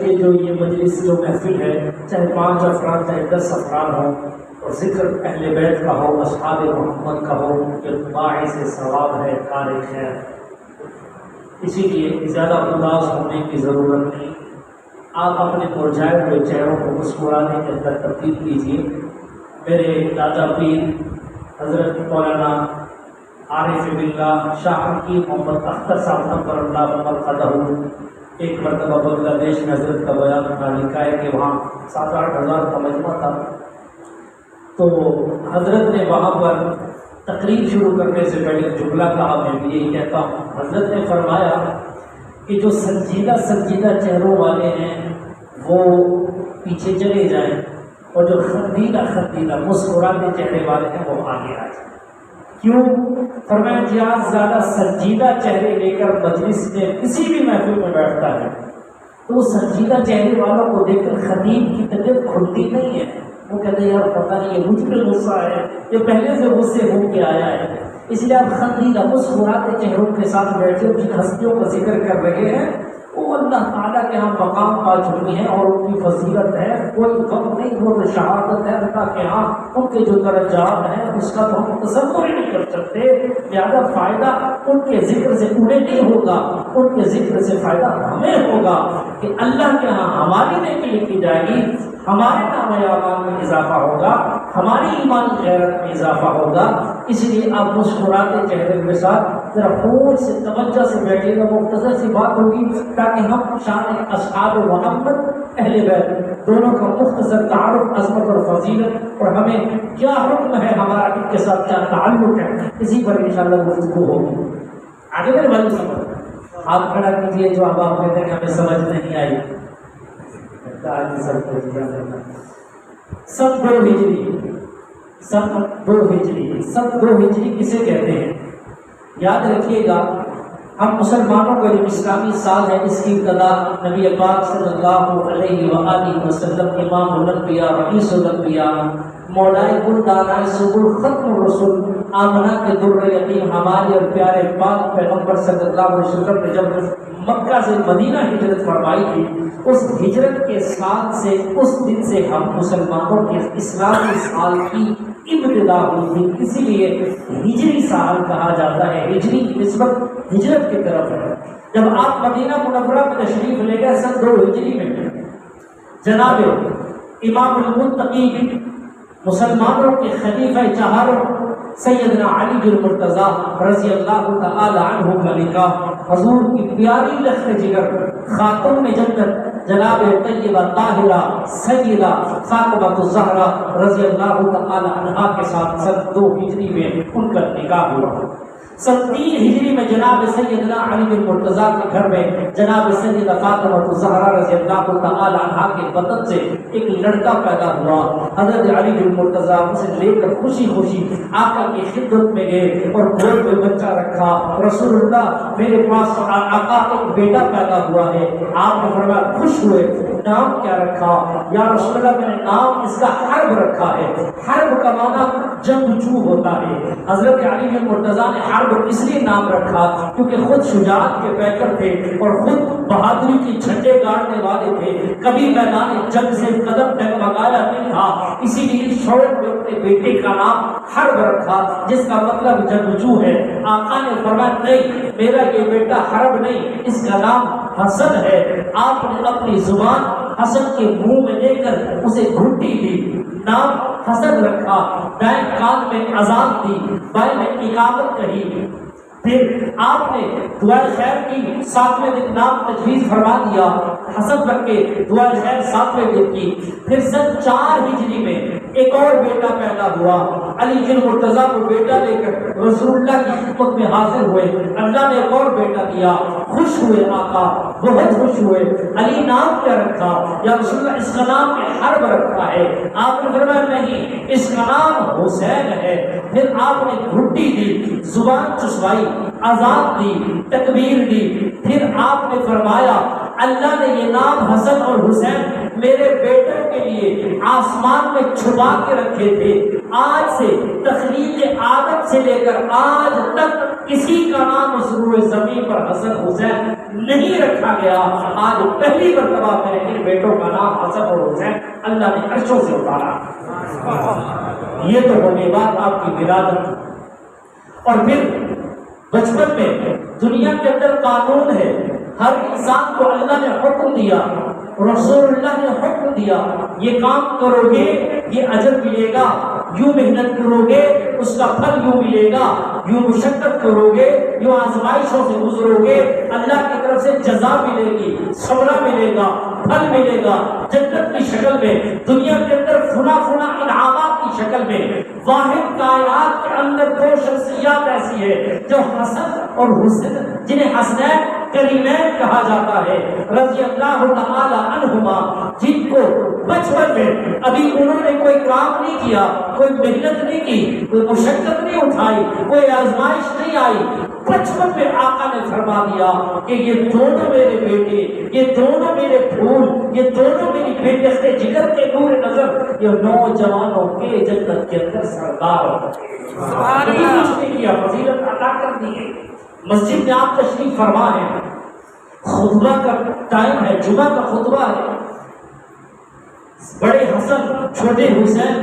جو یہ مجلس جو محفل ہے، چاہے 5 افراد چاہے 10 افراد ہوں، اور ذکر اہل بیت کا ہو، اصحاب محمد کا ہو، یہ باعث ثواب ہے، کار خیر۔ اسی لیے زیادہ اداس ہونے کی ضرورت نہیں، آپ اپنے مرجھائے ہوئے چہروں کو مسکرانے کے اندر تبدیل کیجیے۔ میرے دادا پیر حضرت مولانا عارف باللہ شاہ حکیم محمد اختر صاحب نور اللہ مرقدہ ایک مرتبہ بنگلہ دیش میں حضرت کا بیان لکھا ہے کہ وہاں 7-8 ہزار کا مجمع تھا، تو حضرت نے وہاں پر تقریر شروع کرنے سے پہلے جملہ کہا، میں بھی یہی کہتا ہوں۔ حضرت نے فرمایا کہ جو سنجیدہ چہروں والے ہیں وہ پیچھے چلے جائیں، اور جو خندیدہ مسکراتے چہرے والے ہیں وہ آگے آ جائیں۔ کیوں؟ فرمایا جہاں زیادہ سنجیدہ چہرے لے کر مجلس میں کسی بھی محفل میں بیٹھتا ہے تو وہ سنجیدہ چہرے والوں کو دیکھ کر خطیب کی طبیعت کھلتی نہیں ہے، وہ کہتے ہیں یار پتہ نہیں یہ مجھ پہ غصہ ہے، یہ پہلے سے غصے ہو کے آیا ہے۔ اس لیے آپ خندیدہ مسکراتے چہروں کے ساتھ بیٹھے، جن ہستیوں کا ذکر کر رہے ہیں وہ اللہ تعالیٰ کے ہاں مقام پا چکی ہیں اور ان کی فضیلت ہے، کوئی غم نہیں، وہ تو شہادت ہے اللہ کے ہاں، ان کے جو درجات ہیں اس کا تو ہم تصور ہی نہیں کر سکتے۔ لہٰذا فائدہ ان کے ذکر سے انہیں نہیں ہوگا، ان کے ذکر سے فائدہ ہمیں ہوگا کہ اللہ کے ہاں ہماری نیکی لکھی جائے گی، ہمارے نام اعمال میں اضافہ ہوگا، ہماری ایمان غیرت میں اضافہ ہوگا۔ اس لیے آپ مسکراتے چہرے کے ساتھ ذرا خوش سے توجہ سے بیٹھے گا، مختصر سی بات ہوگی تاکہ ہم شان اصحاب محمد اہل بیت دونوں کا مختصر تعارف، عظمت اور فضیلت، اور ہمیں کیا حکم ہے، ہمارا ان کے ساتھ کیا تعلق ہے، اسی پر انشاءاللہ گفتگو ہوگی۔ آگے میرے بھائی سمجھ آپ کھڑا کیجیے جو اب آپ کہتے ہیں کہ ہمیں سمجھ نہیں آئی۔ سب دو ہجری کسے کہتے ہیں؟ یاد رکھیے گا، ہم مسلمانوں کا جو اسلامی سال ہے اس کی ابتدا نبی پاک صلی اللہ علیہ وآلہ وسلم امام الانبیاء رئیس الانبیاء مولائے کل دانائے سبل ختم الرسل آمنہ کے در یتیم ہمارے اور پیارے پاک پیغمبر صلی اللہ علیہ وسلم نے جب مکہ سے مدینہ ہجرت فرمائی تھی، اس ہجرت کے ساتھ سے اس دن سے ہم مسلمانوں کے اسلامی سال کی ابتدا ہوئی تھی، اسی لیے ہجری سال کہا جاتا ہے۔ ہجری کی نسبت ہجرت کی طرف ہے۔ جب آپ مدینہ منورہ میں تشریف لے گئے سن 2 ہجری میں، جناب امام المتقین مسلمانوں کے خلیفہ چہاروں سیدنا علی المرتضیٰ رضی اللہ تعالی عنہ کا نکاح حضور کی پیاری لخت جگر خاتون جنت جناب طیبہ طاہرہ سیدہ فاطمہ الزہرا رضی اللہ تعالی عنہا کے ساتھ سن 2 ہجری میں ان کا نکاح ہوا۔ سن 3 ہجری میں جناب سیدنا علی المرتضیٰ کے گھر میں جناب سیدہ فاطمہ الزہرا رضی اللہ تعالی عنہا کے بدن سے ایک لڑکا پیدا ہوا۔ حضرت علی المرتضیٰ اسے لے کر خوشی خوشی آقا کی خدمت میں گئے اور گود میں بچہ رکھا۔ رسول اللہ میرے پاس آقا ایک بیٹا پیدا ہوا ہے۔ آپ نے فرمایا خوش ہوئے، نام کیا رکھا؟ یا رسول اللہ میں نے نام اس کا حرب رکھا ہے۔ حرب کا معنی جنگجو ہوتا ہے۔ حضرت علی المرتضیٰ نے حرب اس لیے نام رکھا کیونکہ خود شجاعت کے پیکر تھے اور خود بہادری کی جھنڈے گاڑنے والے تھے، کبھی میدان جنگ سے قدم ڈگمگایا نہیں تھا، اسی لیے شوق میں اپنے بیٹے کا نام حرب رکھا جس کا مطلب جنگجو ہے۔ آقا نے فرمایا نہیں، میرا یہ بیٹا حرب نہیں، اس کا نام حسن ہے۔ آپ نے اپنی زبان حسن کے منہ میں لے کر اسے گھٹی دی، نام حسن رکھا، دائیں کان میں اذان دی، بائیں میں اقامت کہی، پھر آپ نے دعائے خیر کی، 7ویں دن نام تجویز فرما دیا، حسن رکھ کے دعائے خیر 7ویں دن کی۔ پھر سن 4 ہجری میں ایک اور بیٹا پیدا ہوا۔ علی المرتضیٰ کو بیٹا لے کر رسول اللہ کی خدمت میں حاضر ہوئے، اللہ نے ایک اور بیٹا دیا، خوش ہوئے آقا، بہت خوش ہوئے۔ علی نام کیا رکھا؟ یا رسول اللہ اس کا نام حرب رکھا ہے۔ آپ نے فرمایا نہیں، اس کا نام حسین ہے۔ پھر آپ نے گھٹی دی، زبان چسوائی، اذان دی، تکبیر دی، پھر آپ نے فرمایا اللہ نے یہ نام حسن اور حسین میرے بیٹوں کے لیے آسمان میں چھپا کے رکھے تھے. آج سے تخلیق آدم سے لے کر آج تک کسی کا نام اس روئے زمین پر حسن حسین نہیں رکھا گیا. آج پہلی مرتبہ میرے ان بیٹوں کا نام حسن اور حسین اللہ نے عرشوں سے اتارا. یہ تو ہونے بعد آپ کی ولادت. اور پھر بچپن میں دنیا کے اندر قانون ہے، ہر انسان کو اللہ نے حکم دیا، رسول اللہ نے حکم دیا، یہ کام کرو گے یہ اجر ملے گا، یوں محنت کرو گے اس کا پھل یوں ملے گا، یوں مشقت کرو گے، یوں آزمائشوں سے گزرو گے، اللہ کی طرف سے جزا ملے گی، ثمرہ ملے گا، پھل ملے گا جنت کی شکل میں، دنیا کے اندر فنا فنا انعامات کی شکل میں. واحد کائنات کے اندر دو شخصیات ایسی ہے جو حسن اور حسین، جنہیں حسنین کریمین کہا جاتا ہے رضی اللہ تعالی عنہما، جن کو بچپن میں ابھی انہوں نے کوئی کام نہیں کیا، کوئی محنت نہیں کی، کوئی مشقت نہیں اٹھائی، کوئی آزمائش نہیں آئی، بچپن میں آقا نے فرما دیا کہ یہ دونوں میرے بیٹے، یہ دونوں میرے پھول، یہ دونوں میری بیٹے جگر کے نور نظر، یہ نوجوانوں کے جنت کے اندر سردار ہوتے ہیں. کچھ نہیں کیا، فضیلت عطا کر دی ہے. مسجد میں آپ تشریف فرما ہے، خطبہ کا ٹائم ہے، جمعہ کا خطبہ ہے. بڑے حسن چھوٹے حسین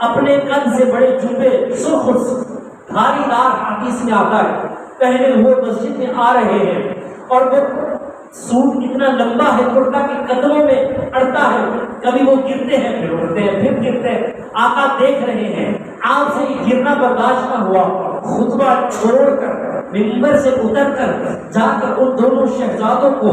اپنے قد سے بڑے جبے سرخ بھاری دار حدیث میں آتا ہے پہلے وہ مسجد میں آ رہے ہیں اور وہ سوٹ اتنا لمبا ہے کرتا کے قدموں میں اڑتا ہے، کبھی وہ گرتے ہیں پھر اڑتے ہیں پھر گرتے ہیں. آقا دیکھ رہے ہیں، آپ سے یہ گرنا برداشت نہ ہوا، خطبہ چھوڑ کر منبر سے اتر کر جا کر ان دونوں شہزادوں کو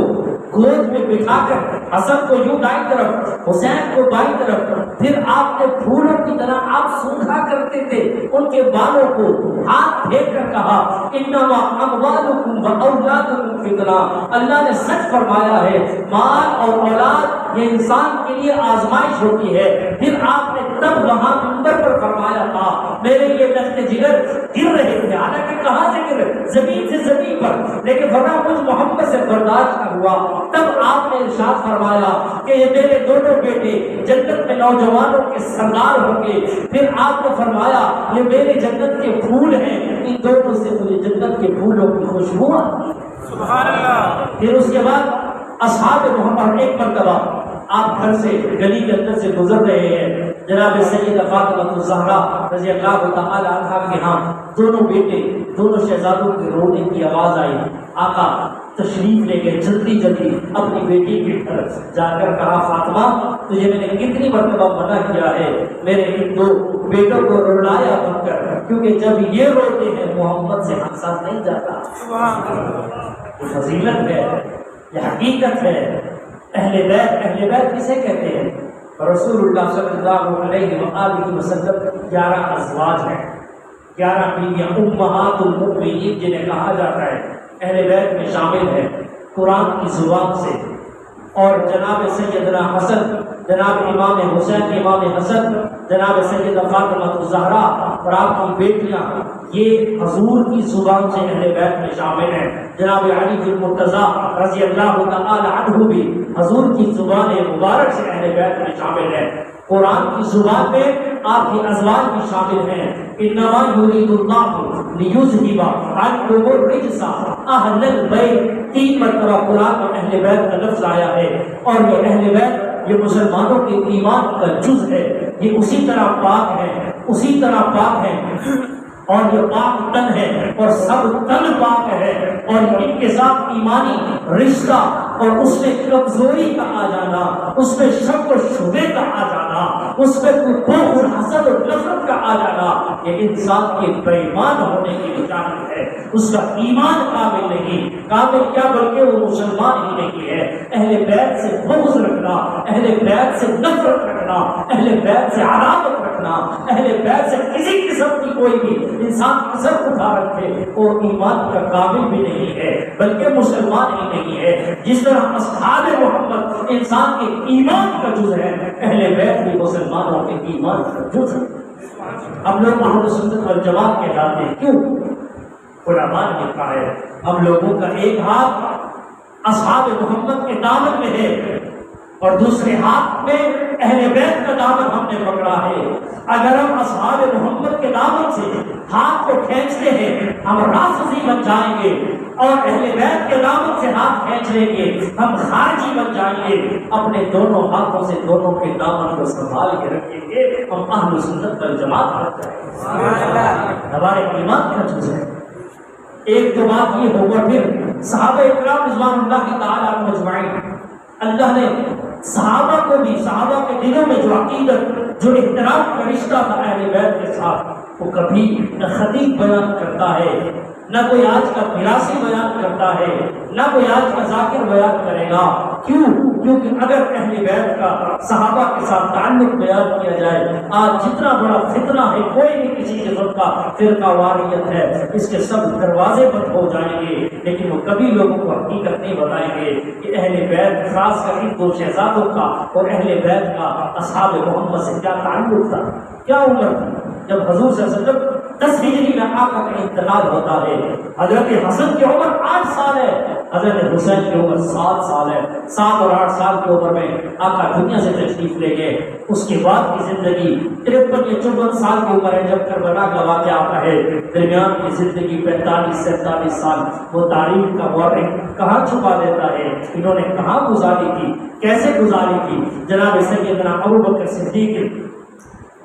گود میں بٹھا کر حسن کو یوں دائیں طرف حسین کو بائیں طرف، پھر آپ نے پھولوں کی طرح آپ سونکھا کرتے تھے ان کے بالوں کو، ہاتھ پھیر کر کہا انما اموالکم واولادکم فتنہ. اللہ نے سچ فرمایا ہے، مال اور اولاد یہ انسان کے لیے آزمائش ہوتی ہے. پھر آپ نے تب وہاں منبر پر فرمایا تھا میرے یہ لخت جگر گر رہے تھے، حالانکہ کہاں سے گر رہے، زمین سے زمین پر، لیکن ورنہ مجھ محمد سے برداشت نہ ہوا. تب آپ نے ارشاد فرمایا کہ یہ میرے دونوں بیٹے جنت میں نوجوانوں کے سردار ہوں گے. پھر آپ نے فرمایا یہ میرے جنت کے پھول ہیں، ان دونوں سے مجھے جنت کے پھولوں کی خوشبو آتی ہے. سبحان اللہ. پھر اس کے بعد اصحاب محمد ایک مرتبہ آپ گھر سے گلی کے اندر سے گزر رہے ہیں، جناب سیدہ فاطمہ الزہرا رضی اللہ تعالی عنہا کے ہاں دونوں بیٹے دونوں شہزادوں کے رونے کی آواز آئی. آقا تشریف لے کے جلدی جلدی اپنی بیٹی کی طرف جا کر کہا فاطمہ تجھے میں نے کتنی مرتبہ منع کیا ہے میرے ان دو بیٹوں کو رلایا مت کر، کیونکہ جب یہ روتے ہیں محمد سے ہنسا نہیں جاتا. یہ فضیلت ہے، یہ حقیقت ہے. اہل بیت کسے کہتے ہیں؟ رسول اللہ صلی اللہ علیہ وآلہ وسلم 11 ازواج ہیں، 11 بیویاں امہات المؤمنین جنہیں کہا جاتا ہے اہل بیت میں شامل ہے قرآن کی زبان سے. اور جناب سیدنا حسن، جناب امام حسین، امام حسن، جناب سیدہ فاطمہ الزہرا اور آپ کی بیٹیاں یہ حضور کی زبان سے اہل بیت میں شامل ہیں. جناب علی المرتضیٰ رضی اللہ تعالی عنہ بھی حضور کی زبان مبارک سے اہل بیت میں شامل ہیں. قرآن کی زبان میں آپ کی ازواج بھی شامل ہیں. انما یرید اللہ لیذھب عنکم الرجس اہل البیت. 3 مرتبہ قرآن میں اہل بیت کا لفظ آیا ہے، اور یہ اہل بیت یہ مسلمانوں کے ایمان کا جز ہے. یہ اسی طرح پاک ہے، اسی طرح پاک ہے، اور یہ پاک تن ہے اور سب تن پاک ہے. اور ان کے ساتھ ایمانی رشتہ اور اس میں کمزوری کا آ جانا، اس میں شک و شبہ کا آ جانا، اس میں خوف اور حسد اور نفرت کا آ جانا، یہ انسان کے بے ایمان ہونے کی نشانی ہے. اس کا ایمان کامل نہیں، کامل کیا بلکہ وہ مسلمان ہی نہیں ہے. اہل بیت سے بغض رکھنا، اہل بیت سے نفرت رکھنا، اہل بیت سے عداوت رکھنا، اہل بیت سے کسی قسم کی کوئی بھی انسان قسم اٹھا رکھے وہ ایمان کا کامل بھی نہیں ہے بلکہ مسلمان ہی نہیں ہے. جس طرح اصحاب محمد انسان کے ایمان کا جز ہے، اہل بیت بھی مسلمانوں کے ایمان کا جز ہے. ہم لوگ اہل سنت والجماعت کہلاتے ہیں. کیوں؟ علماء نے کہا ہے ہم لوگوں کا ایک ہاتھ اصحاب محمد کے دامن میں ہے اور دوسرے ہاتھ میں اہل بیت کا دامن ہم نے پکڑا ہے۔ اگر ہم اصحاب محمد کے دامن سے ہاتھ کو کھینچتے ہیں ہم رافضی بن جائیں گے، اور اہل بیت کے دامن سے ہاتھ کھینچ لیں گے ہم خارجی بن جائیں گے۔ اپنے دونوں ہاتھوں سے دونوں کے دامن کو سنبھال کے رکھیں گے، ہم اہل سنت والجماعت بن جائیں گے۔ ہمارے ایمان کا جز ہے۔ ایک تو بات یہ ہوگا، پھر صحابہ اکرام رضوان اللہ تعالیٰ عنہم اجمعین، اللہ نے صحابہ کو بھی، صحابہ کے دلوں میں جو عقیدت، جو احترام کا رشتہ تھا اہل بیت کے ساتھ، وہ کبھی نہ خطیب بیان کرتا ہے، نہ کوئی آج کا فراسی بیان کرتا ہے، نہ کوئی آج کا ذاکر بیان کرے گا۔ کیوں؟ کیونکہ اگر اہل بیت کا صحابہ کے ساتھ تعلق بیان کیا جائے، آج جتنا بڑا فتنہ ہے، کوئی بھی کسی قسم کا فرقہ واریت ہے، اس کے سب دروازے بند ہو جائیں گے، لیکن وہ کبھی لوگوں کو حقیقت نہیں بتائیں گے کہ اہل بیت، خاص کر ان دو شہزادوں کا اور اہل بیت کا اصحاب محمد سے کیا تعلق تھا، کیا عمر تھی۔ جب حضور صلی اللہ علیہ وسلم 10 ہجری میں آقا کا انتقال ہوتا ہے، حضرت حسن کی عمر 8 سال ہے، حضرت حسین کی عمر 7 سال ہے۔ 7 اور 8 سال کی عمر میں آقا دنیا سے تشریف لے گئے۔ اس کے بعد کی زندگی 53 یا 54 سال کی عمر ہے جب کربلا کا واقعہ آتا ہے۔ درمیان کی زندگی 45 سے 47 سال وہ تاریخ کا مورخ کہاں چھپا دیتا ہے، انہوں نے کہاں گزاری تھی، کیسے گزاری تھی۔ جناب سیدنا ابوبکر صدیق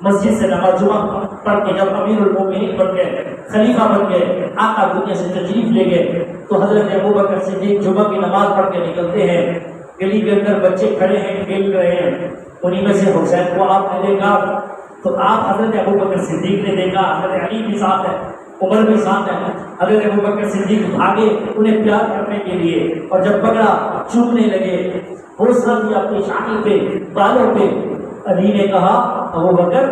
مسجد سے نماز جمعہ پڑھ کے جب امیر المومنین بن گئے، خلیفہ بن گئے، آقا دنیا سے تشریف لے گئے، تو حضرت ابوبکر صدیق جمعہ کی نماز پڑھ کے نکلتے ہیں، گلی کے اندر بچے کھڑے ہیں، کھیل رہے ہیں، انہی میں سے حسین کو آپ نے دیکھا، تو آپ حضرت ابوبکر صدیق نے دیکھا، حضرت علی بھی ساتھ ہے، عمر بھی ساتھ ہے، حضرت ابوبکر صدیق بھاگے انہیں پیار کرنے کے لیے، اور جب پکڑا چومنے لگے، حوصلہ دیا اپنی شانی پہ، بالوں پہ۔ علی نے کہا ابوبکر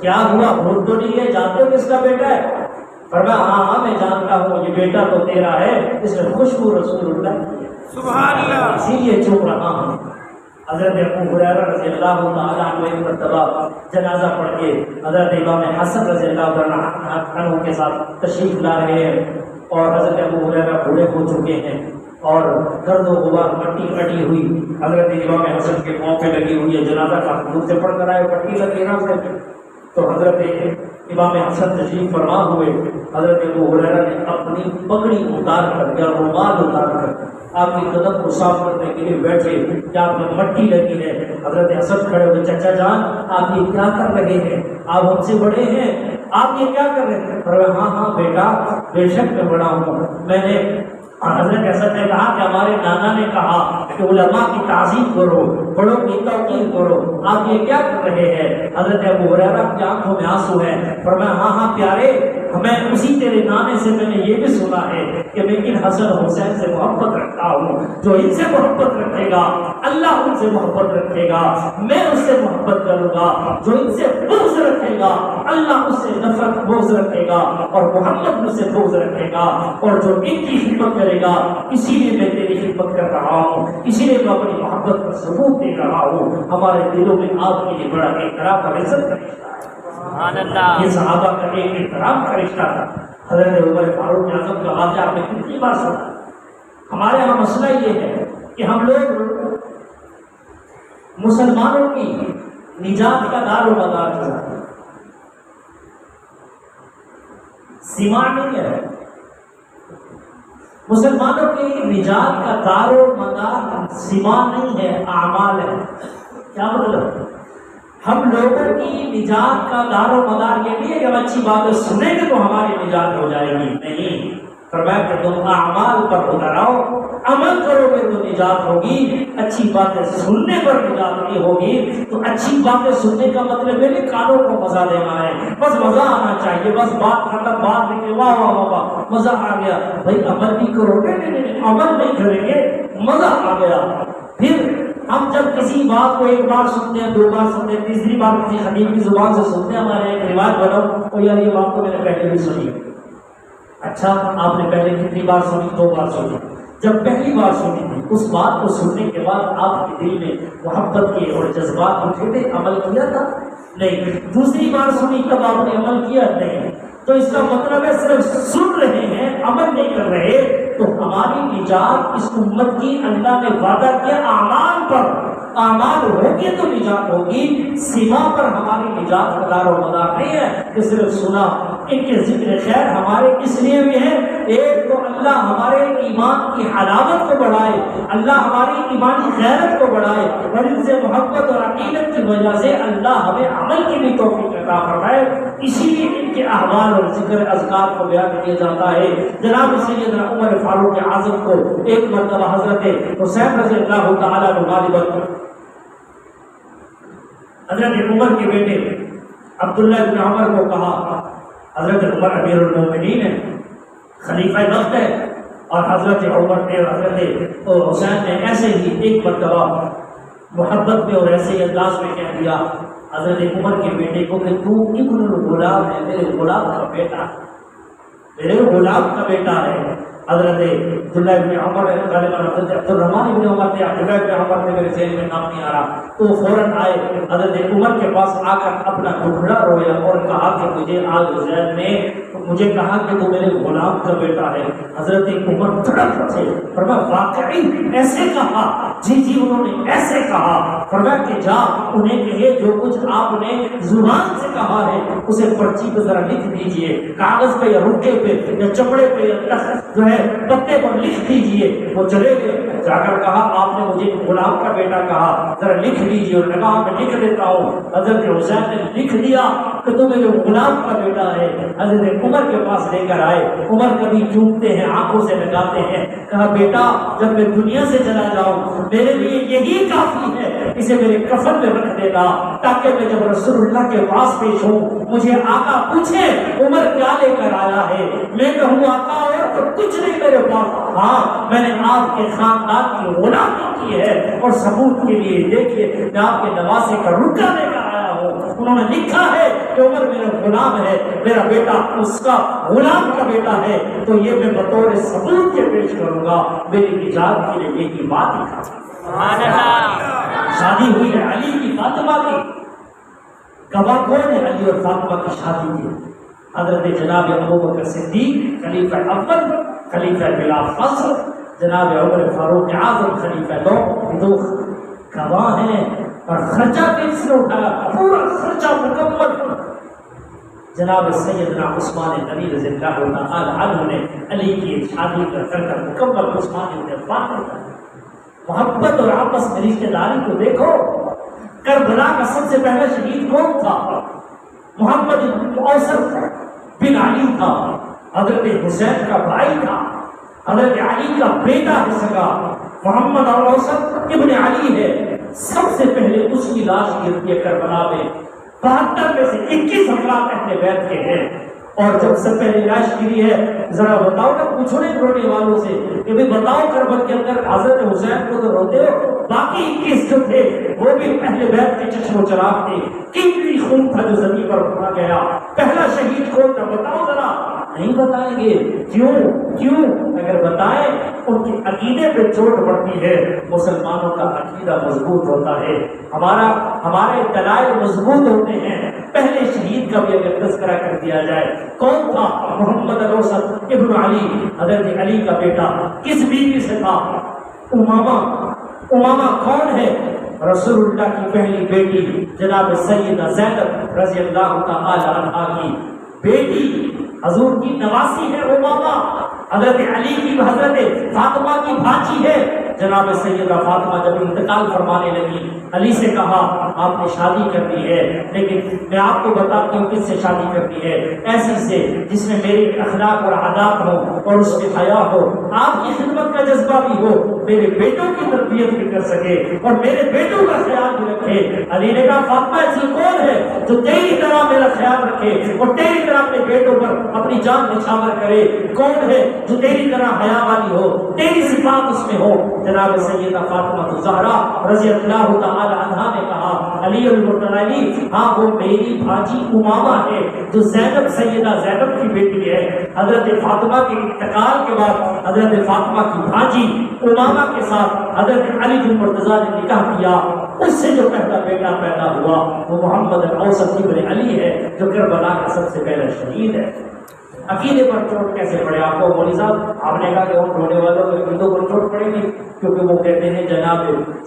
کیا ہوا، بھول تو نہیں ہے، جانتے ہو کس کا بیٹا ہے؟ فرمایا ہاں میں جانتا ہوں، یہ بیٹا تو تیرا ہے، اس میں خوشبو رسول اللہ کی ہے، سبحان اللہ، اسی لیے چوم رہا ہوں۔ حضرت ابو ہریرہ رضی اللہ تعالیٰ عنہ ایک مرتبہ جنازہ پڑھ کے حضرت امام حسن رضی اللہ عنہ کے ساتھ تشریف لا رہے ہیں، اور حضرت ابو ہریرہ بوڑھے ہو چکے ہیں، اور گرد و غبار مٹی کٹی ہوئی حضرت امام حسن کے پاؤں پہ لگی ہوئی ہے، جنازہ کا دور سے پڑھ کر آئے، پٹی لگی نا اس پہ، تو حضرت امام حسن تشریف فرما ہوئے، حضرت ابو ہریرہ نے اپنی پگڑی اتار کر یا رومال اتار کر آپ کی قدم کو صاف کرنے کے لیے بیٹھے کہ آپ میں مٹی لگی ہے۔ حضرت حسن کھڑے ہوئے، چچا جان آپ یہ کیا کر رہے ہیں، آپ ہم سے بڑے ہیں، آپ یہ کیا کر رہے ہیں؟ ہاں ہاں بیٹا بے شک میں بڑا ہوں، میں نے حضرت حسن نے کہا کہ ہمارے نانا نے کہا کہ علماء کی تعظیم کرو، بڑوں کی توقیر کرو، آپ یہ کیا کر رہے ہیں؟ حضرت ابو ہریرہ کی آنکھوں میں آنسو ہے، فرمایا ہاں ہاں پیارے، میں اسی تیرے نانے سے میں نے یہ بھی سنا ہے کہ میں ان حسن حسین سے محبت رکھتا ہوں، جو ان سے محبت رکھے گا اللہ ان سے محبت رکھے گا، میں اس سے محبت کروں گا، جو ان سے بغض رکھے گا اللہ اس سے نفرت بغض رکھے گا، اور محمد مجھ سے بغض رکھے گا، اور جو ان کی خدمت کرے گا، اسی لیے میں تیری خدمت کر رہا ہوں، اسی لیے میں اپنی محبت کا ثبوت دے رہا ہوں۔ ہمارے دلوں میں آپ کے لیے بڑا احترام اور عزت کا رشتہ ہے، یہ صحابہ کا ایک احترام کا رشتہ تھا۔ حضرت عمر فاروق اعظم کا واقعہ آپ نے کتنی بار سنا۔ ہمارے یہاں مسئلہ یہ ہے کہ ہم لوگ مسلمانوں کی نجات کا دار و مدار چلاتے ہیں، سیما نہیں ہے، مسلمانوں کی نجات کا دار و مدار سیما نہیں ہے، اعمال ہے۔ کیا مطلب؟ ہم لوگوں کی نجات کا دار و مدار یہ نہیں ہے کہ ہم اچھی باتیں سنیں گے تو ہماری نجات ہو جائے گی، نہیں، فرمایا کہ تم اعمال پر اتر آؤ، عمل کرو گے تو نجات ہوگی، اچھی باتیں سننے پر نجات نہیں ہوگی۔ تو اچھی باتیں سننے کا مطلب ہے کہ کانوں کو مزہ دینا ہے، بس مزہ آنا چاہیے، بس بات ختم، بات نکلے واہ واہ واہ واہ مزہ آ گیا، بھائی عمل بھی کرو گے، نہیں عمل نہیں کریں گے، مزہ آ گیا۔ پھر ہم جب کسی بات کو ایک بار سنتے ہیں، 2 بار سنتے ہیں، تیسری بار کسی خطیب کی زبان سے سنتے ہیں، ہمارے ایک روایت بناؤ اور یار یہ بات تو میں نے پہلے بھی سنی۔ اچھا آپ نے پہلے کتنی بار سنی؟ 2 بار سنی۔ جب پہلی بار سنی تھی اس بات کو سننے کے بعد آپ کے دل میں محبت کے اور جذبات اٹھے تھے، عمل کیا تھا؟ نہیں۔ دوسری بار سنی تب آپ نے عمل کیا؟ نہیں۔ تو اس کا مطلب ہے صرف سن رہے ہیں عمل نہیں کر رہے، تو ہماری نجات اس امت کی اللہ نے وعدہ کیا اعمال پر، اعمال ہوگی تو نجات ہوگی، سما پر ہماری نجات کا دار و مدار نہیں ہے کہ صرف سنا۔ ان کے ذکر خیر ہمارے اس لیے بھی ہے، ایک تو اللہ ہمارے ایمان کی حلاوت کو بڑھائے، اللہ ہماری ایمانی غیرت کو بڑھائے، اور ان سے محبت اور عقیدت کی وجہ سے اللہ ہمیں عمل کی بھی توفیق عطا فرمائے۔ اسی لیے ان کے احوال اور ذکر اذکار کو بیان کیا جاتا ہے۔ جناب سیدنا عمر فاروق اعظم کو ایک مرتبہ حضرت حسین رضی اللہ تعالیٰ عنہ غالباً حضرت عمر کے بیٹے عبداللہ بن عمر کو کہا، حضرت عمر امیر المومنین ہے، خلیفہ وقت ہے، اور حضرت عمر نے حضرت حسین نے ایسے ہی ایک مرتبہ محبت میں اور ایسے ہی انداز میں کہہ دیا حضرت عمر کے بیٹے کو کہ تو ابن الغلام ہے، میرے غلام کا بیٹا، میرے غلام کا بیٹا ہے۔ حضرت عبداللہ بن عمر غالباً حضرت عبد الرحمن بن عمر تھے، عبداللہ بن عمر نے میرے ذہن میں نام نہیں آ رہا، تو فوراً آئے حضرت عمر کے پاس آ کر اپنا ٹکڑا رویا اور کہا کہ مجھے آج حسین نے مجھے کہا کہ تو میرے غلام کا بیٹا ہے۔ حضرت عمر تڑپ تھے، فرمایا واقعی ایسے کہا؟ جی جی انہوں نے ایسے کہا۔ فرمایا کہ جا انہیں کہے جو کچھ آپ نے زبان سے کہا ہے اسے پرچی پہ ذرا لکھ دیجئے، کاغذ پہ یا رکے پہ یا چمڑے پہ یا جو ہے پتے پر لکھ دیجئے۔ وہ چلے گئے، جا کر کہا آپ نے مجھے غلام کا بیٹا کہا، ذرا لکھ دیجئے، اور کہا میں لکھ دیتا ہوں۔ حضرت حسین نے لکھ دیا کہ تو میرے غلام کا بیٹا ہے۔ حضرت عمر کے پاس لے کر آئے، عمر کبھی چومتے ہیں، آنکھوں سے لگاتے ہیں، کہا بیٹا جب میں دنیا سے چلا جاؤں میرے لیے یہی کافی ہے، اسے میرے کفن میں رکھ دینا تاکہ میں جب رسول اللہ کے پاس پیش ہوں مجھے آقا پوچھے عمر کیا لے کر آیا ہے، میں کہوں آقا اور تو کچھ نہیں میرے پاس، ہاں میں نے آپ کے خاندان کی غلامی کی ہے، اور ثبوت کے لیے دیکھیے میں آپ کے نواسے کا رکا لے کر آیا ہوں۔ انہوں نے لکھا ہے کہ عمر میرا غلام ہے، میرا بیٹا اس کا غلام کا بیٹا ہے، تو یہ میں بطور ثبوت کے پیش کروں گا، میری نجات کے لیے یہ بات لکھا۔ شادی ہوئی ہے علی کی فاطمہ کی، گواہ کون ہے؟ علی اور فاطمہ کی شادی کی، حضرت جناب ابوبکر صدیق خلیفہ اول، خلیفہ بلا فصل، جناب عمر فاروق اعظم خلیفہ دو گواہ ہیں، اور خرچہ کس نے اٹھایا؟ پورا خرچہ مکمل جناب سیدنا عثمان غنی رضی اللہ تعالی عنہ نے علی کی شادی کر مکمل عثمان بن عفان نے کیا۔ محبت اور آپس میں رشتے داری کو دیکھو۔ کربلا کا سب سے پہلا شہید کون تھا؟ محمد اوسط بن علی تھا، حضرت حسین کا بھائی تھا، حضرت علی کا بیٹا ہے سگا، محمد اوسط ابن علی ہے۔ سب سے پہلے اس کی لاش گرتی ہے کربلا میں، 72 میں سے 21 افراد اہل بیت کے ہیں، اور جب سب پہلے لاش گری ہے ذرا بتاؤ نا، پوچھو نہیں رونے والوں سے کہ بھی بتاؤ کربلا کے اندر حضرت حسین کو تو روتے ہو، باقی 21 جو تھے وہ بھی اہل بیت کے چشم و چراغ تھے۔ کتنی خون تھا جو زمین پر اٹھا گیا، پہلا شہید کون تھا بتاؤ ذرا؟ نہیں بتائیں گے، کیوں؟ اگر بتائیں ان کے عقیدے پہ چوٹ پڑتی ہے، مسلمانوں کا عقیدہ مضبوط ہوتا ہے، ہمارے دلائل مضبوط ہوتے ہیں۔ پہلے شہید کا بھی اگر تذکرہ کر دیا جائے، کون تھا؟ محمد اوسط ابن علی، حضرت علی کا بیٹا۔ کس بیوی سے تھا؟ امامہ کون ہے؟ رسول اللہ کی پہلی بیٹی جناب سیدہ زینب رضی اللہ تعالی عنہا کی بیٹی، حضور کی نواسی ہے امامہ، حضرت علی کی حضرت فاطمہ کی بھانجی ہے۔ جناب سیدہ فاطمہ جب انتقال فرمانے لگی، علی سے کہا آپ نے شادی کر دی ہے، لیکن میں آپ کو بتاتی ہوں کس سے شادی کرنی ہے، ایسی سے جس میں میری اخلاق اور عادات ہو اور اس میں حیا ہو، آپ کی خدمت کا جذبہ بھی ہو، میرے بیٹوں کی تربیت بھی کر سکے اور میرے بیٹوں کا خیال بھی رکھے۔ علی نے کہا فاطمہ ایسی کون ہے جو تیری طرح میرا خیال رکھے اور تیری طرح اپنے بیٹوں پر اپنی جان نچھاور کرے؟ کون ہے جو تیری طرح حیا والی ہو، تیری صفات اس میں ہو؟ جناب سیدہ فاطمہ زہرا رضی اللہ تعالی عنہا نے کہا علی المرتضی، ہاں وہ میری بھانجی امامہ ہے جو زینب سیدہ زینب کی بیٹی ہے۔ حضرت فاطمہ کے انتقال کے بعد حضرت فاطمہ کی بھانجی امامہ کے ساتھ حضرت علی المرتضی نے نکاح کیا۔ اس سے جو پہلا بیٹا پیدا ہوا وہ محمد الاوسط ابن علی ہے جو کربلا کا سب سے پہلا شہید ہے۔ عقیدے پر چوٹ کیسے پڑے آپ کو؟ مولوی صاحب آپ نے کہا کہ ہم رونے والوں کے عقیدوں پر چوٹ پڑے گی، کیونکہ وہ کہتے ہیں جناب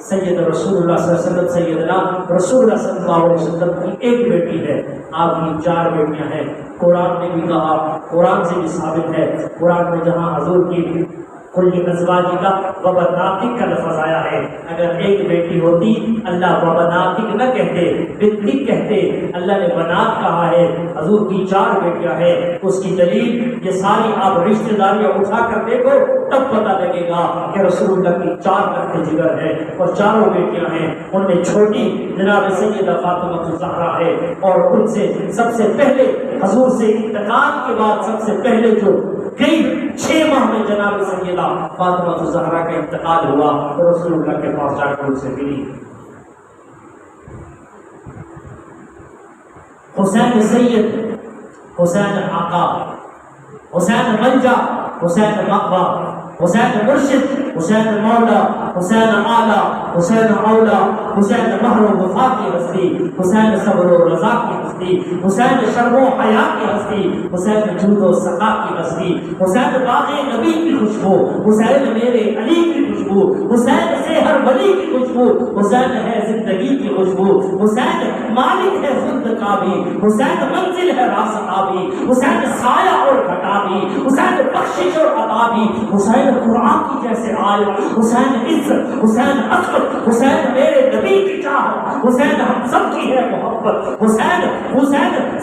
سید رسول اللہ صلی اللہ علیہ وسلم، سیدنا رسول اللہ صلی اللہ علیہ وسلم کی ایک بیٹی ہے، آپ کی 4 بیٹیاں ہیں۔ قرآن نے بھی کہا، قرآن سے بھی ثابت ہے، قرآن میں جہاں حضور کی کل ازواجی کا وبناتک کا لفظ آیا ہے، اگر ایک بیٹی ہوتی اللہ وبناتک نہ کہتے، بنتک کہتے، اللہ نے بنات کہا ہے، حضور کی 4 بیٹیاں ہیں۔ اس کی دلیل یہ ساری آپ رشتہ داریاں اٹھا کر دیکھو تب پتہ لگے گا کہ رسول اللہ کی 4 لخت جگر ہے اور 4 بیٹیاں ہیں، ان میں چھوٹی جناب سیدہ فاطمہ الزہرا ہے، اور ان سے سب سے پہلے حضور سے انتقال کے بعد سب سے پہلے جو کئی 6 ماہ میں جناب سیدہ فاطمہ الزہرا کا انتقال ہوا اور رسول اللہ کے پاس جا کر ان سے ملی۔ حسین سید، حسین آقا، حسین منجا، حسین مقبہ، حسین مرشد، حسین مولا، حسین اعلیٰ، حسین اولا، حسین مہر و وفا کی ہستی، حسین صبر و رضا کی ہستی، حسین شرم و حیا کی ہستی، حسین جود و سخا کی ہستی، حسین باغ نبی کی خوشبو، حسین میرے علی کی خوشبو، حسین سے ہر ولی کی خوشبو، حسین ہے زندگی کی خوشبو، حسین مالک ہے خود کا بھی، حسین منزل ہے راستہ بھی، حسین سایہ اور گھٹا بھی، حسین بخشش اور عطا بھی، حسین قرآن کی جیسے آیت، حسین عزت، حسین عظمت، حسین میرے نبی کی چاہت، حسین ہم سب کی ہے محبت، حسین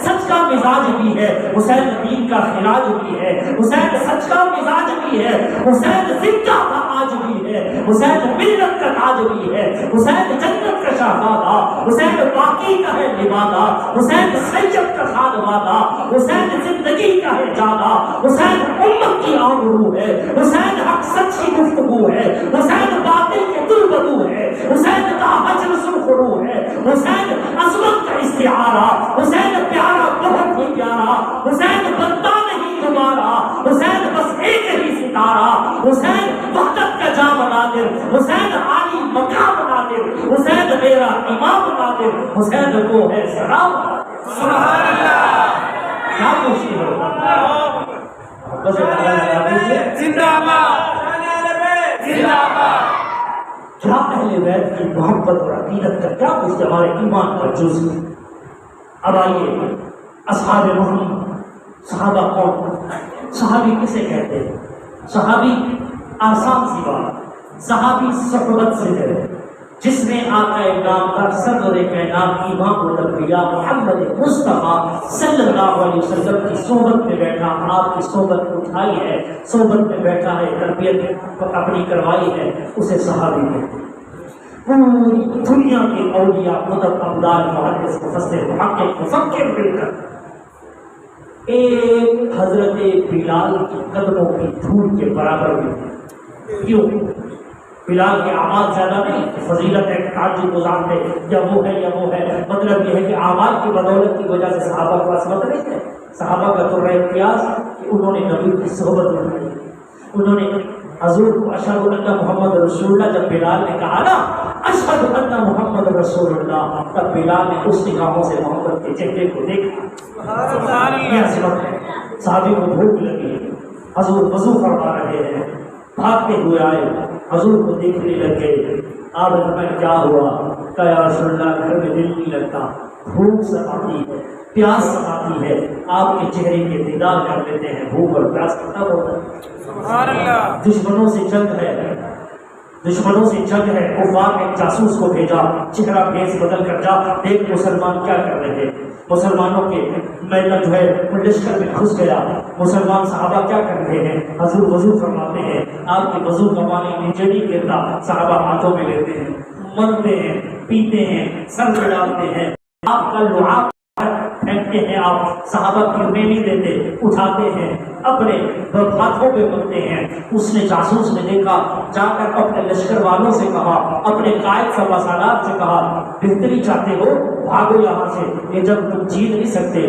سچ کا مزاج بھی ہے، حسین دین کا خراج بھی ہے، حسین سچ کا مزاج بھی ہے، حسین زندہ کا آج بھی ہے، حسین ملت کا تاج بھی ہے، حسین جنت کا شہزادہ، حسین باقی کا ہے لبادہ، حسین سید کا خانوادہ، حسین زندگی کا ہے جادہ، حسین امت کی آبرو ہے، حسین حق سچ کی گفتگو ہے، حسین باطل کے دل بدو ہے، حسین کا حجر سرخرو ہے، حسین عظمت کا استعارہ، حسین پیارا بہت ہی پیارا، حسین بنتا نہیں دوبارہ، حسین بس ایک ہی ستارہ، حسین وحدت کا جام نادر، حسین عالی مقام نادر، حسین میرا امام نادر، حسین کو ہے سلام۔ سبحان اللہ، کیا مشکل ہوگا بس زندہ باد، زندہ باد۔ کیا اہل بیت کی محبت اور عقیدت کا کیا کچھ ہمارے ایمان کا جز ہے۔ اب آئیے اصحاب محمد، صحابہ کون؟ صحابی کسے کہتے ہیں؟ صحابی آسان سی بات، صحابی صحبت سے ہے جس نے آقا نامدار صدر کائنات امام الانبیاء محمد مصطفیٰ صلی اللہ علیہ وسلم کی صحبت میں بیٹھا، آپ کی صحبت اٹھائی ہے، صحبت میں بیٹھا ہے، تربیت اپنی کروائی ہے، اسے صحابی کہتے ہیں۔ پوری دنیا کے اولیاء، مدب، ابدال، محدث، مفسر، محقق، مفکر مل کر ایک حضرت بلال کی قدموں کی دھول کے برابر بھی۔ کیوں؟ بلال کے اعمال زیادہ نہیں، فضیلت ہے، تعجب گزار ہے، یا وہ ہے یا وہ ہے، مطلب یہ ہے کہ اعمال کی بدولت کی وجہ سے صحابہ کو عصمت نہیں ہے۔ صحابہ کا تو امتیاز کہ انہوں نے نبی کی صحبت اٹھائی، انہوں نے حضور کو اشہد ان محمد رسول اللہ، جب بلال نے کہا نا اشہد ان محمد رسول اللہ، تب بلال نے اس نگاہوں سے محمد کے چہرے کو دیکھا۔ یہ عظمت ہے۔ صحابی کو بھوک لگی، حضور وضو فرما رہے ہیں، بھاگتے ہوئے آئے، حضور کو دیکھنے لگ گئے۔ آپ نے کیا ہوا؟ کہ یا رسول اللہ گھر میں دل نہیں لگتا، بھوک ستاتی ہے، پیاس ستاتی ہے، آپ کے چہرے کے دیدار کر لیتے ہیں، بھوک اور پیاس ختم ہوتا ہے۔ سبحان اللہ۔ دشمنوں سے جنگ ہے، دشمنوں سے جنگ ہے، کفار نے جاسوس کو بھیجا، چہرہ بھیس بدل کر جا دیکھ مسلمان کیا کر رہے ہیں۔ مسلمانوں کے میدان جو ہے لشکر میں گھس گیا، مسلمان صحابہ کیا کر رہے ہیں؟ حضور وضو فرماتے ہیں، آپ کے وضو کا پانی نیچے نہیں گرتا، صحابہ ہاتھوں میں لیتے ہیں، مرتے ہیں، پیتے ہیں، سر پہ ڈالتے ہیں، آپ کا لعاب پھینکتے ہیں، آپ صحابہ کی نہیں دیتے، اٹھاتے ہیں، اپنے ہاتھوں پہ بنتے ہیں۔ اس نے جاسوس نے دیکھا، جا کر اپنے لشکر والوں سے کہا، اپنے قائد سربسالات سے کہا، بہتری چاہتے ہو بھاگو یہاں سے، یہ جب تم جیت نہیں سکتے،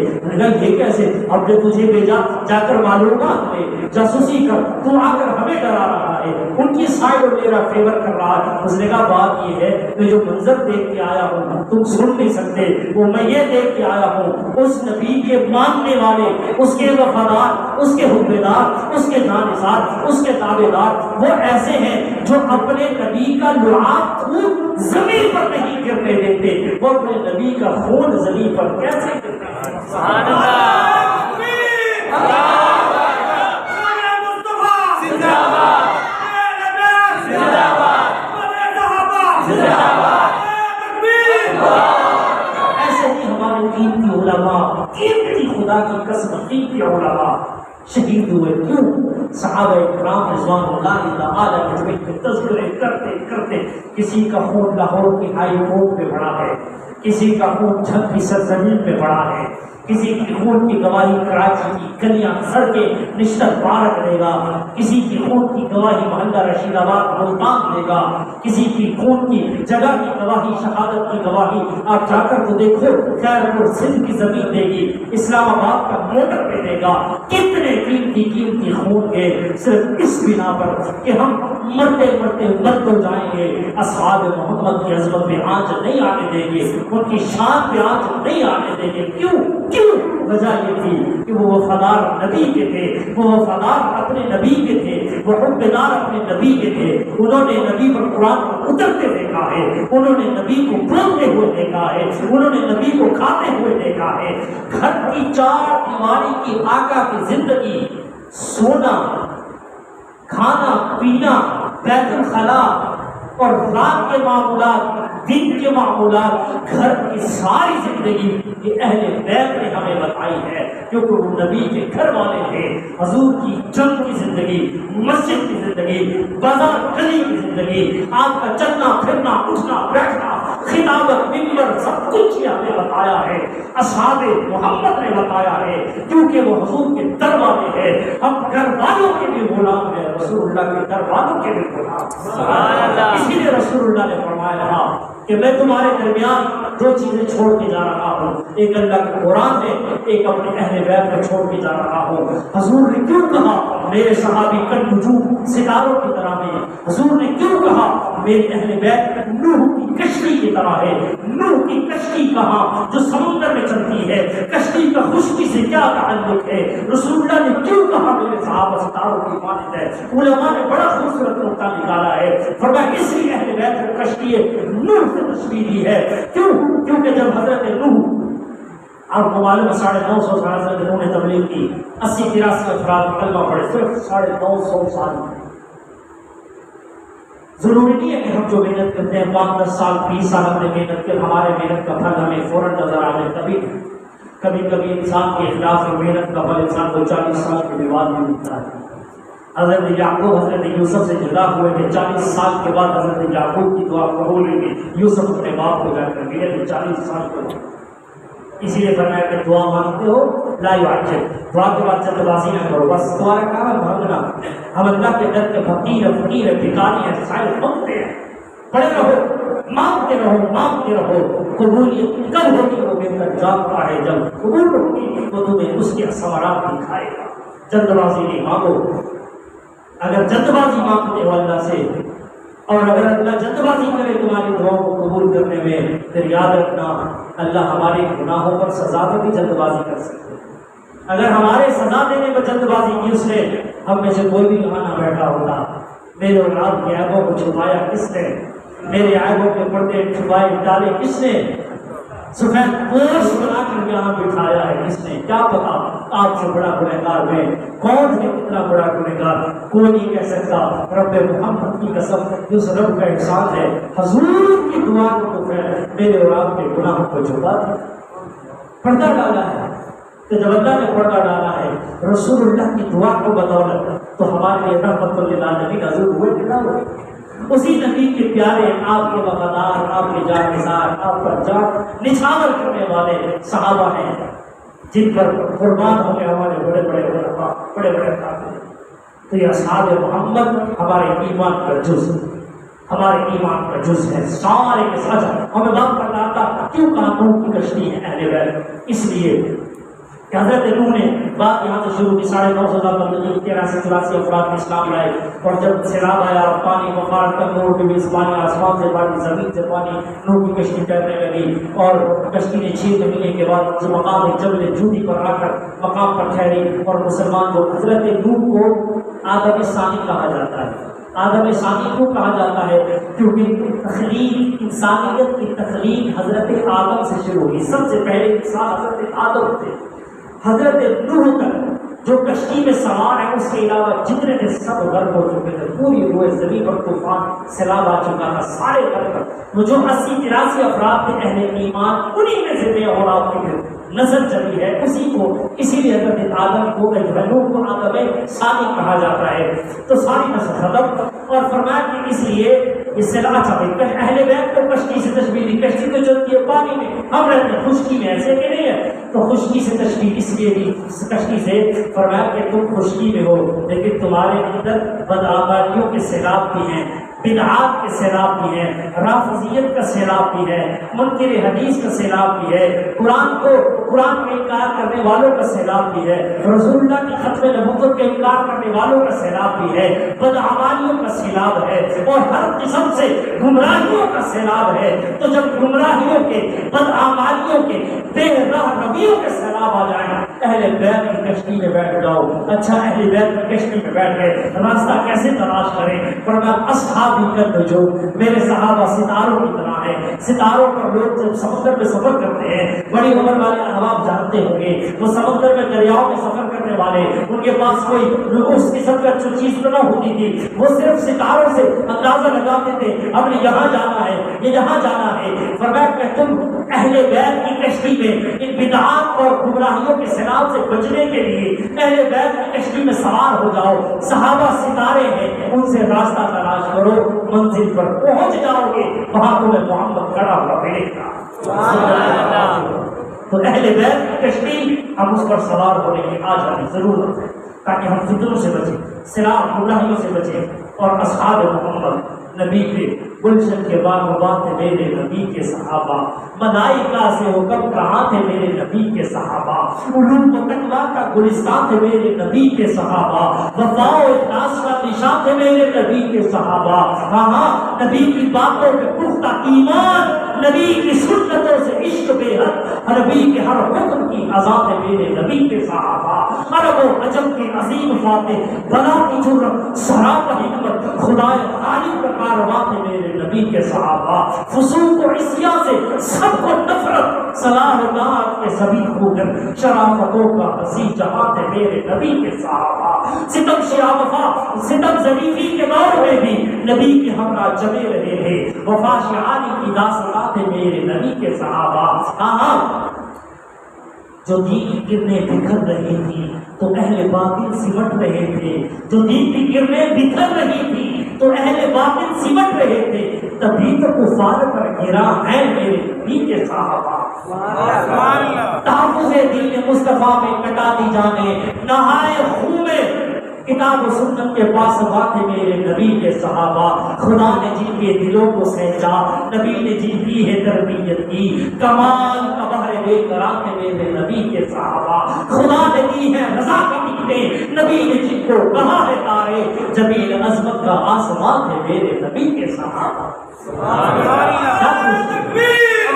یہ کیسے؟ اب جو تجھے بھیجا جا کر معلومات لے، جاسوسی کر، تو آ کر ہمیں ڈرا رہا ہے، ان کی سائڈ اور میرا فیور کر رہا ہے۔ اس نے کہا بات یہ ہے میں جو منظر دیکھ کے آیا ہوں تم سن نہیں سکتے، وہ میں یہ دیکھ کے آیا ہوں اس نبی کے ماننے والے، اس کے وفادار، اس کے حبیدار، اس کے جانثار، اس کے تابعدار وہ ایسے ہیں جو اپنے نبی کا لعاب خون زمین پر نہیں گرنے دیتے، وہ اپنے نبی کا خون زمین پر کیسے گرتے ہیں؟ سبحان اللہ، قیمتی علماء، قیمتی خدا کی قسم قیمتی علماء شہید ہوئے۔ کیوں؟ صحابہ کرام رضوان اللہ تعالی علیہم کے تذکرے کرتے کرتے کسی کا خون لاہور کی ہائی کورٹ میں بڑھا ہے، کسی کا خون جھنگ کی سرزمین میں بڑھا ہے، کسی کی خون کی گواہی کراچی کی گلیاں سڑکیں نشتر پار کرے گا، کسی کی خون کی گواہی محلہ رشید آباد ملتان دے گا، کسی کی خون کی جگہ کی گواہی، شہادت کی گواہی آپ جا کر تو دیکھو خیر پور سندھ کی زمین دے گی، اسلام آباد کا موٹر پہ دے گا۔ کتنے قیمتی خون کے صرف اس بنا پر کہ ہم مرتے مرتے مت ہو جائیں گے، اصحاب محمد کی عظمت میں آنچ نہیں آنے دیں گے، ان کی شان پہ آنچ نہیں آنے دیں گے۔ کیوں؟ وجہ یہ تھی کہ وہ وفادار نبی کے تھے، وہ وفادار اپنے نبی کے تھے، وہ حبدار اپنے نبی کے تھے، انہوں نے نبی پر قرآن اترتے دیکھا ہے، انہوں نے نبی کو بولتے ہوئے دیکھا ہے، انہوں نے نبی کو کھاتے ہوئے دیکھا ہے۔ گھر کی چار دیواری کی آقا کی زندگی، سونا، کھانا پینا، بیت الخلا اور رات کے معمولات، دن کے معمولات، گھر کی ساری زندگی یہ اہل بیت نے ہمیں بتائی ہے، کیونکہ وہ نبی کے گھر والے تھے۔ حضور کی جنگ کی زندگی، مسجد کی زندگی، بازار گلی کی زندگی، آپ کا چلنا پھرنا، اٹھنا بیٹھنا، خطابت، منبر، سب کچھ یہ ہمیں بتایا ہے، اصحاب محمد نے بتایا ہے، کیونکہ وہ حضور کے در والے ہیں۔ ہم گھر والوں کے بھی غلام ہیں، رسول اللہ کے در والوں کے بھی غلام۔ سبحان اللہ۔ اسی لیے رسول اللہ نے فرمایا رہا کہ میں تمہارے درمیان دو چیزیں چھوڑ کے جا رہا ہوں، ایک اللہ کا قرآن ہے، ایک اپنے اہل بیت کو چھوڑ کے جا رہا ہوں۔ حضور نے کیوں کہا میرے صحابی کالنجوم، ستاروں کی طرح ہیں؟ حضور نے کیوں کہا میرے اہل بیت نوح کی کشتی کی طرح ہے؟ نوح کی کشتی کہاں جو سمندر میں چلتی ہے، کشتی کا خشکی سے کیا تعلق ہے؟ رسول اللہ نے کیوں کہا میرے صحابہ ستاروں کی مانند ہے؟ علماء نے بڑا خوبصورت نقطہ نکالا ہے، فرمایا اس لیے اہل بیت کو کشتی نوح سے تشبیہ دی ہے۔ کیوں؟ کیونکہ جب حضرت نوح، آپ کو معلوم ہے 950 سال سے انہوں نے تبلیغ کی، 80-83 افراد کلمہ پڑھے، صرف 950 سال میں۔ ضروری نہیں ہے کہ ہم جو محنت کرتے ہیں 5-10 سال 20 سال ہم نے محنت کی، ہمارے محنت کا پھل ہمیں فوراً نظر آ جائے۔ کبھی کبھی انسان کے اخلاص اور محنت کا پھل انسان کو 40 سال کے بعد میں ملتا ہے۔ حضرت یعقوب حضرت یوسف سے جدا ہوئے تھے، 40 سال کے بعد حضرت یعقوب کی دعا قبول ہوئی، یوسف اپنے باپ کو جا کر ملے تھے 40 سال کے بعد۔ اسی لیے فرمایا کہ دعا مانگتے ہو لا یعجل، دعا کے بعد جلد بازی نہ کرو، بس تمہارا کام ہے مانگنا۔ ہم اللہ کے در کے فقیر بھکاری ہیں، سائل مانگتے ہیں، پڑے رہو، مانگتے رہو۔ قبولیت کب ہوگی؟ وہ بہتر جانتا ہے جب قبول ہوگی تو تمہیں اس کے ثمرات دکھائے گا۔ جلد بازی نہیں مانگو، اگر جلد بازی مانگتے ہو اللہ سے، اور اگر اللہ جلد بازی کرے تمہاری دعاؤں کو قبول کرنے میں، پھر یاد رکھنا اللہ ہمارے گناہوں پر سزا میں بھی جلد بازی کر سکتے ہیں۔ اگر ہمارے سزا دینے پر جلد بازی کی اس نے، ہم میں سے کوئی بھی یہاں نہ بیٹھا ہوتا۔ میرے اور آپ کے عیبوں کو چھپایا کس نے؟ میرے عیبوں کے پردے چھپائے ڈالے کس نے؟ سفید پوش بنا کر یہاں بٹھایا ہے کس نے؟ کیا پتا آپ سے بڑا گنہگار میں کون ہے، کتنا بڑا گنہگار کوئی نہیں کہہ سکتا۔ رب محمد کی قسم اس رب کا احسان ہے، حضور کی دعا کو تو میرے اور آپ کے گناہوں کو چھپا دیا، پردہ ڈالا ہے۔ تو جب اللہ نے پردہ ڈالا ہے رسول اللہ کی دعا کو بدولت، تو ہمارے لیے رحمت للعالمین حضور ہوئے کہ نہ ہوئے؟ اسی نبی کے پیارے، آپ کے وفادار، آپ کے جانثار، آپ پر جان نچھاور کرنے والے صحابہ ہیں، جن پر قربان ہو گئے ہمارے بڑے بڑے علماء، بڑے بڑے قاضی۔ تو یہ اصحاب محمد ہمارے ایمان کا جز، ہمارے ایمان کا جز ہے۔ سارے کے ساتھ ہمیں بات کرنا آتا کیوں کہا نوح کی کشتی ہے اہل بیت؟ اس لیے کہ حضرت نوح نے بات یہاں سے شروع کی، 950 سال قبل 1384 افراد میں اسلام لائے، اور جب سیلاب آیا اور پانی بخار تنور کے بیچ پانی، آسمان سے پانی، زمین سے پانی، نوح کی کشتی تیرنے لگی، اور کشتی نے 6 مہینے کے بعد جو مقام جبل جودی پر آ کر مقام پر ٹھہری، اور مسلمان کو حضرت نوح کو آدم ثانی کہا جاتا ہے۔ آدم ثانی کیوں کہا جاتا ہے؟ کیونکہ تخلیق، انسانیت کی تخلیق حضرت آدم سے شروع ہوئی۔ سب سے پہلے انسان حضرت آدم تھے، حضرت نوح تک جو کشتی میں سوار ہے، اس کے علاوہ جتنے تھے سب غرق ہو چکے تھے، پوری روئے زمین پر طوفان سیلاب آ چکا تھا، سارے غرق۔ وہ جو 80-83 افراد تھے اہل ایمان، انہی میں سے بے اور آپ کی نظر چلی ہے، اسی کو، اسی لیے حضرت آدم کو نوح کو آدم ثانی کہا جاتا ہے۔ تو ساری نسل ختم، اور فرمایا کہ اس لیے اس سے اچھا اہل بیت کو کشتی سے تشبیہ دی، کشتی تو چلتی ہے پانی میں، ہم رہتے ہیں خشکی میں، ایسے کہ نہیں ہے؟ تو خشکی سے تشبیہ اس لیے دی، کشتی سے فرمایا کہ تم خشکی میں ہو، لیکن تمہارے اندر بدعمالیوں کے سیلاب بھی ہیں، بدعات کے سیلاب بھی ہیں، رافضیت کا سیلاب بھی ہے، منکر حدیث کا سیلاب بھی ہے، قرآن کا انکار کرنے والوں کا سیلاب بھی ہے، رسول اللہ کی ختم نبوت کا انکار کرنے والوں کا سیلاب بھی ہے، بدعمالیوں کا سیلاب ہے، اور ہر قسم سے گمراہیوں کا سیلاب ہے۔ تو جب گمراہیوں کے، بدعمالیوں کے، بے راہ رویوں کے سیلاب آ جائیں، اہل بیت کی کشتی میں بیٹھ جاؤ۔ اچھا، اہل بیت کی کشتی میں بیٹھ گئے، راستہ کیسے تلاش کریں؟ فرمایا اصحابی جو میرے صحابہ ستاروں کی طرح ہیں، ستاروں پر لوگ جب سمندر میں سفر کرتے ہیں، بڑی عمر والے احباب جانتے ہوں گے، وہ سمندر میں دریاؤں میں سفر کرنے والے، ان کے پاس کوئی اس قسم کا چیز تو نہ ہوتی تھی، وہ صرف ستاروں سے اندازہ لگاتے تھے اب یہاں جانا ہے، یہ یہاں جانا ہے۔ فرمایا کہ تم اہل بیت کی کشتی میں ان بدعات اور گمراہیوں کے سیلاب سے بچنے کے لیے اہل بیت کی کشتی میں سوار ہو جاؤ، صحابہ ستارے ہیں، ان سے راستہ تلاش کرو، منزل پر پہنچ جاؤ گے، وہاں تمہیں محمد کھڑا ہوا ملے گا۔ تو اہل بیت کی کشتی ہم اس پر سوار ہونے کی آج ہمیں ضرورت ہے، تاکہ ہم فتنوں سے بچیں، سیلاب گمراہیوں سے بچیں، اور اصحاب محمد نبی کے گلشن کے باغ تھے میرے نبی کے صحابہ، ملائکہ سے حکم کہاں تھے میرے نبی کے صحابہ، علوم و تقویٰ کا گلستان تھے میرے نبی کے صحابہ، وفا و اخلاص کا نشان تھے میرے نبی کے صحابہ۔ ہاں، نبی کی باتوں پہ پختہ ایمان، نبی کی سنتوں سے عشق بے حد، نبی کے ہر حکم کی اذا تھے میرے نبی کے صحابہ۔ عرب و عجم کے عظیم فاتح، بلا کی جرت، سراب حکمت، خدائے خالق کا کارواں تھے میرے نبی کے صحابہ۔ فسوق و عصیاں سے سب کو نفرت، صلاح و داد کے سبھی خوگر، شرافتوں کا حسین جہاں تھے میرے نبی کے صحابہ۔ ستم شیعہ وفا، ستم ظریفی کے دور میں بھی نبی کے ہمراہ جمے رہے تھے، وفا شعاری کی داستان تھے میرے نبی کے صحابہ۔ ہاں، جو دین کی کرنیں بکھر رہی تھی تو اہل باطل سمٹ رہے تھے، جو دین کی کرنیں بکھر رہی تھی تو اہل باطل سمٹ رہے تھے، تبھی تو کفار پر گرا ہے میرے نبی کے صحابہ۔ تحفظ دین مصطفیٰ میں کٹا دی جانے، نہائے خون میں کتاب و سنت کے پاس باتیں میرے نبی کے صحابہ۔ خدا نے جن کے دلوں کو سینچا، نبی نے جن کی ہے تربیت کی، کمال کا بحر بے قرار تھے میرے نبی کے صحابہ۔ خدا نے دی ہے رضا کی نعمتیں، نبی نے جن کو کہا ہے تارے، جمیل عظمت کا آسمان تھے میرے نبی کے صحابہ۔ سبحان اللہ، تکبیر،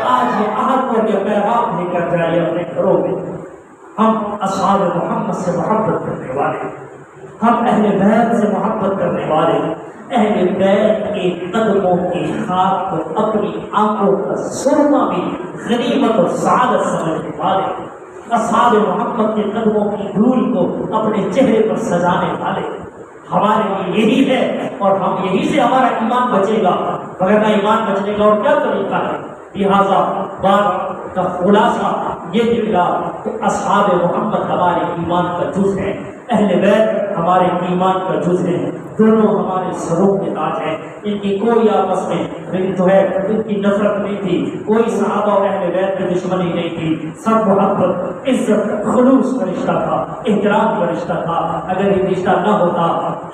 آج یہ عہد اور یہ پیغام لے کر جائے اپنے گھروں میں، ہم اصحاب محمد سے محبت کرنے والے، ہم اہل بیت سے محبت کرنے والے، اہل بیت کے قدموں کی خاک کو اپنی آنکھوں کا سرما بھی غنیمت اور سعادت سمجھنے والے، اصحاب محمد کے قدموں کی دھول کو اپنے چہرے پر سجانے والے، ہمارے لیے یہی ہے، اور ہم یہی سے ہمارا ایمان بچے گا، وغیرہ ایمان بچنے کا اور کیا طریقہ ہے؟ لہٰذا بات کا خلاصہ یہ نکلا کہ اصحاب محمد ہمارے ایمان کا جز ہے، اہل بیت ہمارے ایمان کا جز ہے۔ دونوں ہمارے سروں کے تاج ہیں، ان کی کوئی آپس میں جو ہے ان کی نفرت نہیں تھی، کوئی صحابہ اور اہل بیت کی دشمنی نہیں تھی، سب محبت، عزت، خلوص کا رشتہ تھا، احترام کا رشتہ تھا۔ اگر یہ رشتہ نہ ہوتا،